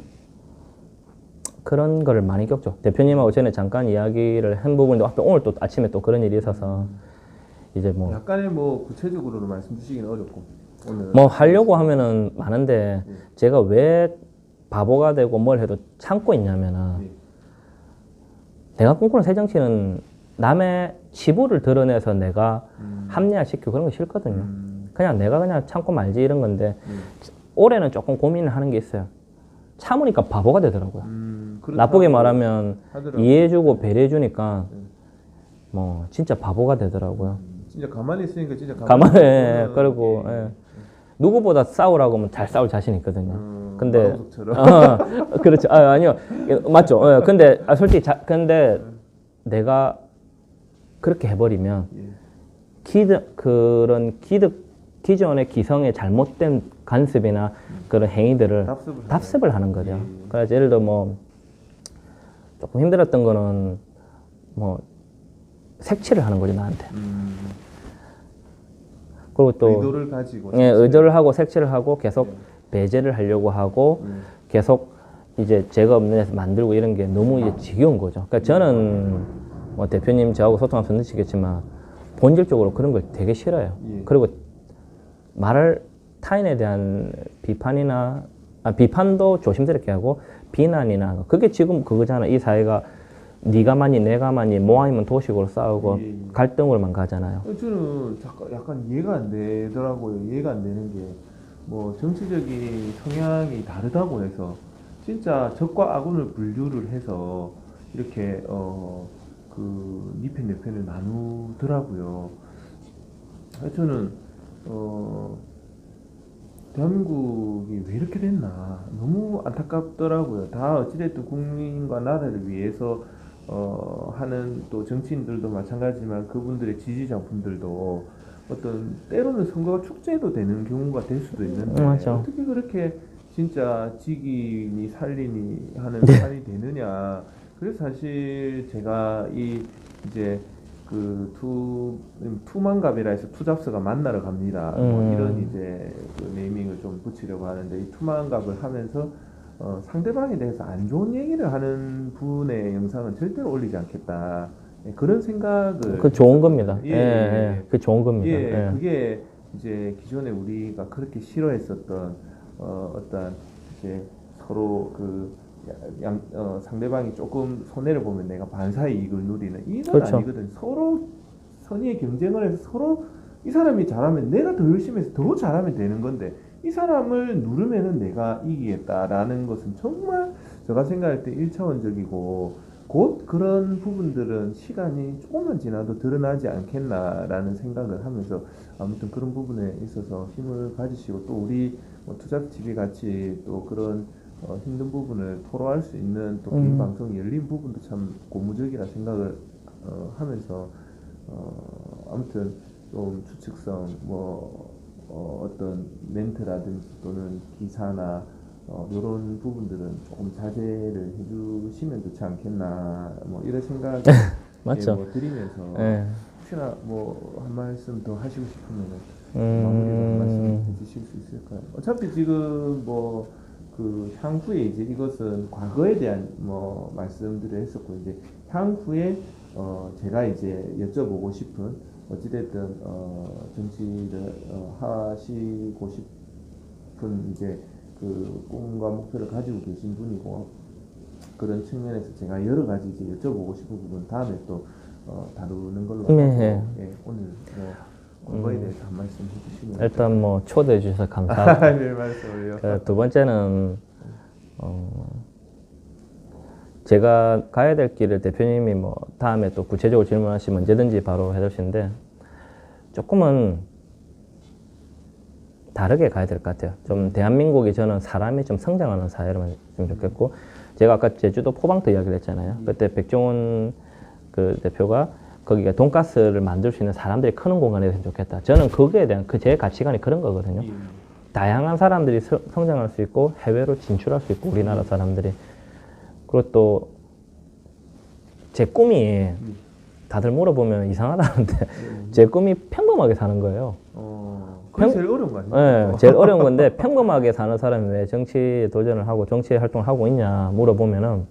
그런 거를 많이 겪죠. 대표님하고 전에 잠깐 이야기를 한 부분도 오늘 또 아침에 또 그런 일이 있어서 이제 뭐 약간의 뭐 구체적으로는 말씀 주시기는 어렵고 오늘 뭐 하려고 하면은 많은데 제가 왜 바보가 되고 뭘 해도 참고 있냐면은 내가 꿈꾸는 새 정치는 남의 치부를 드러내서 내가 합리화시키고 그런 거 싫거든요. 그냥 내가 그냥 참고 말지 이런 건데 올해는 조금 고민을 하는 게 있어요. 참으니까 바보가 되더라고요. 나쁘게 말하면 하더라고요. 이해해주고 배려해주니까 뭐 진짜 바보가 되더라고요. 진짜 가만히 있으니까 진짜 가만히 그리고 누구보다 싸우라고 하면 잘 싸울 자신 있거든요. 근데 그렇죠. 아니요 맞죠. 근데 솔직히 근데 내가 그렇게 해버리면 기존의 기성의 잘못된 간섭이나 그런 행위들을 답습을 하는 거죠. 그래서 예를 들어 뭐 조금 힘들었던 거는 뭐 색칠을 하는 거죠 나한테. 그리고 또 의도를 가지고 의도를 하고 색칠을 하고 계속 배제를 하려고 하고 계속 이제 제가 없는 데서 만들고 이런 게 너무 이제 지겨운 거죠. 그러니까 저는 뭐 대표님 저하고 소통하면서 느끼겠지만 본질적으로 그런 걸 되게 싫어요. 그리고 말을 타인에 대한 비판이나 비판도 조심스럽게 하고 비난이나 그게 지금 그거잖아. 이 사회가 네가 많이 내가 많이 모아이면 도식으로 싸우고 갈등으로만 가잖아요. 저는 약간 이해가 안 되더라고요. 이해가 안 되는 게 뭐 정치적인 성향이 다르다고 해서 진짜 적과 악운을 분류를 해서 이렇게 네 편 내 편을 나누더라고요. 저는 대한민국이 왜 이렇게 됐나 너무 안타깝더라고요. 다 어찌됐든 국민과 나라를 위해서 하는 또 정치인들도 마찬가지지만 그분들의 지지자분들도 어떤 때로는 선거가 축제도 되는 경우가 될 수도 있는데 맞아. 어떻게 그렇게 진짜 지기니 살리니 하는 판이 되느냐. 그래서 사실 제가 이제 그 투만갑이라 해서 투잡스가 만나러 갑니다. 뭐 이런 이제 그 네이밍을 좀 붙이려고 하는데 이 투만갑을 하면서 상대방에 대해서 안 좋은 얘기를 하는 분의 영상은 절대로 올리지 않겠다. 그런 생각을 그 좋은 겁니다. 그 좋은 겁니다. 그게 이제 기존에 우리가 그렇게 싫어했었던 어떤 이제 서로 상대방이 조금 손해를 보면 내가 반사의 이익을 누리는 이건 그렇죠. 아니거든. 서로 선의의 경쟁을 해서 서로 이 사람이 잘하면 내가 더 열심히 해서 더 잘하면 되는 건데 이 사람을 누르면은 내가 이기겠다라는 것은 정말 제가 생각할 때 1차원적이고 곧 그런 부분들은 시간이 조금만 지나도 드러나지 않겠나라는 생각을 하면서 아무튼 그런 부분에 있어서 힘을 가지시고 또 우리 뭐 투잡TV 같이 또 그런 힘든 부분을 토로할 수 있는 또 개인 방송이 열린 부분도 참 고무적이라 생각을 하면서 아무튼 좀 추측성 뭐 어떤 멘트라든지 또는 기사나 이런 부분들은 조금 자제를 해주시면 좋지 않겠나 뭐 이런 생각 맞죠. 뭐 드리면서 예. 혹시나 뭐 한 말씀 더 하시고 싶으면 마무리로 한 말씀 해주실 수 있을까요? 어차피 지금 뭐 그 향후에 이제 이것은 과거에 대한 뭐 말씀들을 했었고 이제 향후에 제가 이제 여쭤보고 싶은 어찌됐든 정치를 하시고 싶은 이제 그 꿈과 목표를 가지고 계신 분이고 그런 측면에서 제가 여러 가지 이제 여쭤보고 싶은 부분 다음에 또 다루는 걸로 하고 네. 예, 오늘 뭐 그거에 대해서 한 말씀 해주시면 일단 뭐 초대해 주셔서 감사하고 네 말씀을요. 두 번째는 제가 가야 될 길을 대표님이 뭐 다음에 또 구체적으로 질문하시면 언제든지 바로 해주시는데 조금은 다르게 가야 될 것 같아요. 좀 대한민국이 저는 사람이 좀 성장하는 사회로 했으면 좋겠고 제가 아까 제주도 포방터 이야기를 했잖아요. 그때 백종원 그 대표가 거기가 돈가스를 만들 수 있는 사람들이 크는 공간이 됐으면 좋겠다. 저는 거기에 대한 제 가치관이 그런 거거든요. 다양한 사람들이 성장할 수 있고 해외로 진출할 수 있고 우리나라 사람들이 그리고 또 제 꿈이 다들 물어보면 이상하다는데 제 꿈이 평범하게 사는 거예요. 그게 제일 어려운 거 아니에요? 네, 제일 어려운 건데 평범하게 사는 사람이 왜 정치 도전을 하고 정치 활동을 하고 있냐 물어보면은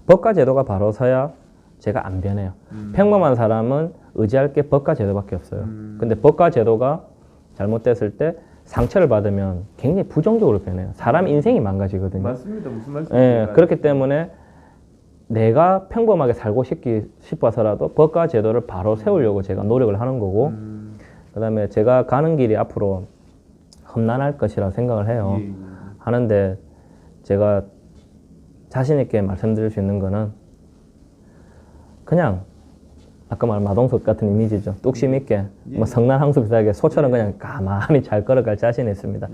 법과 제도가 바로 서야 제가 안 변해요. 평범한 사람은 의지할 게 법과 제도밖에 없어요. 근데 법과 제도가 잘못됐을 때 상처를 받으면 굉장히 부정적으로 변해요. 사람 인생이 망가지거든요. 맞습니다. 무슨 말씀이신지 네, 그렇기 때문에 내가 평범하게 살고 싶어서라도 법과 제도를 바로 세우려고 제가 노력을 하는 거고 그 다음에 제가 가는 길이 앞으로 험난할 것이라 생각을 해요. 예. 하는데 제가 자신 있게 말씀드릴 수 있는 거는 그냥 아까 말한 마동석 같은 이미지죠. 뚝심 있게 뭐 성난 항수 비슷하게 소처럼 그냥 가만히 잘 걸어갈 자신이 있습니다.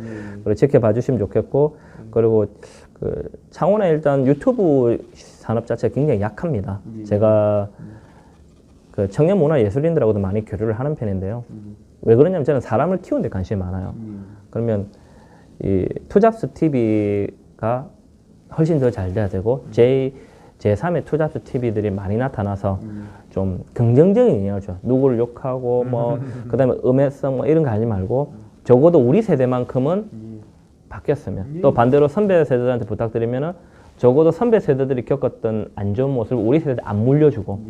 그리고 지켜봐 주시면 좋겠고 그리고 그 창원에 일단 유튜브 산업 자체가 굉장히 약합니다. 제가 그 청년 문화 예술인들하고도 많이 교류를 하는 편인데요. 왜 그러냐면 저는 사람을 키우는 데 관심이 많아요. 그러면 이 투잡스 TV가 훨씬 더 잘 돼야 되고 제3의 투잡스 TV들이 많이 나타나서 좀 긍정적인 이야기죠. 누구를 욕하고 뭐 그다음에 음해성 뭐 이런 거 하지 말고 적어도 우리 세대만큼은 바뀌었으면 또 반대로 선배 세대들한테 부탁드리면은 적어도 선배 세대들이 겪었던 안 좋은 모습을 우리 세대들 안 물려주고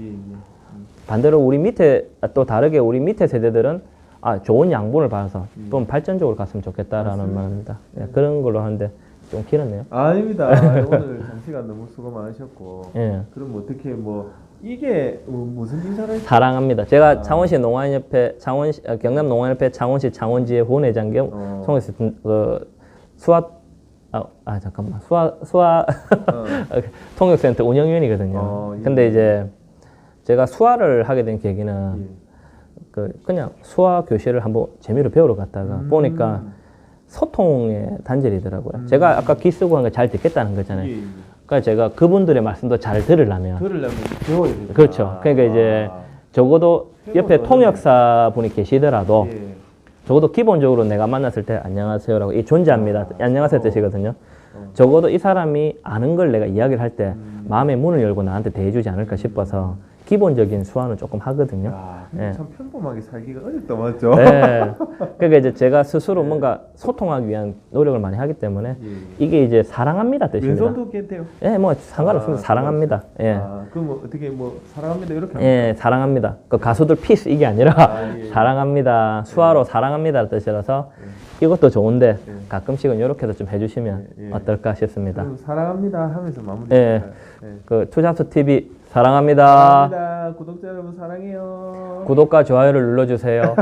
반대로 우리 밑에 또 다르게 우리 밑에 세대들은 좋은 양분을 받아서 좀 발전적으로 갔으면 좋겠다라는 말입니다. 네, 그런 걸로 하는데 좀 길었네요. 아닙니다. 오늘 장시간 너무 수고 많으셨고. 예. 그럼 어떻게 뭐 이게 무슨 인사를 사랑합니다. 제가 창원시 농아인협회 경남 농아인협회 창원시 창원지회 본회장 겸 통해서 수화 통역센터 운영위원이거든요. 예. 근데 이제 제가 수화를 하게 된 계기는 그냥 수화 교실을 한번 재미로 배우러 갔다가 보니까 소통의 단절이더라고요. 제가 아까 귀 쓰고 한 거 잘 듣겠다는 거잖아요. 그러니까 제가 그분들의 말씀도 잘 들으려면 배워야 돼요. 그렇죠. 그러니까 이제 적어도 옆에 통역사 분이 계시더라도 적어도 기본적으로 내가 만났을 때 안녕하세요라고 이 존재합니다. 안녕하세요 뜻이거든요. 적어도 이 사람이 아는 걸 내가 이야기를 할 때 마음의 문을 열고 나한테 대해주지 않을까 싶어서 기본적인 수화는 조금 하거든요. 야, 참 평범하게 살기가 어렵다 맞죠? 네. 그러니까 이제 제가 스스로 뭔가 소통하기 위한 노력을 많이 하기 때문에 이게 이제 사랑합니다 뜻입니다. 왼손도 괜찮대요. 예, 뭐 상관없습니다. 사랑합니다. 예. 그럼 뭐 어떻게 뭐 사랑합니다 이렇게 합니까? 예, 사랑합니다. 그 가수들 피스 이게 아니라 사랑합니다. 수화로 사랑합니다 뜻이라서 이것도 좋은데 가끔씩은 이렇게도 좀 해주시면 어떨까 싶습니다. 그럼 사랑합니다 하면서 마무리. 예. 그 투잡스 TV 사랑합니다. 사랑합니다. 구독자 여러분 사랑해요. 구독과 좋아요를 눌러주세요.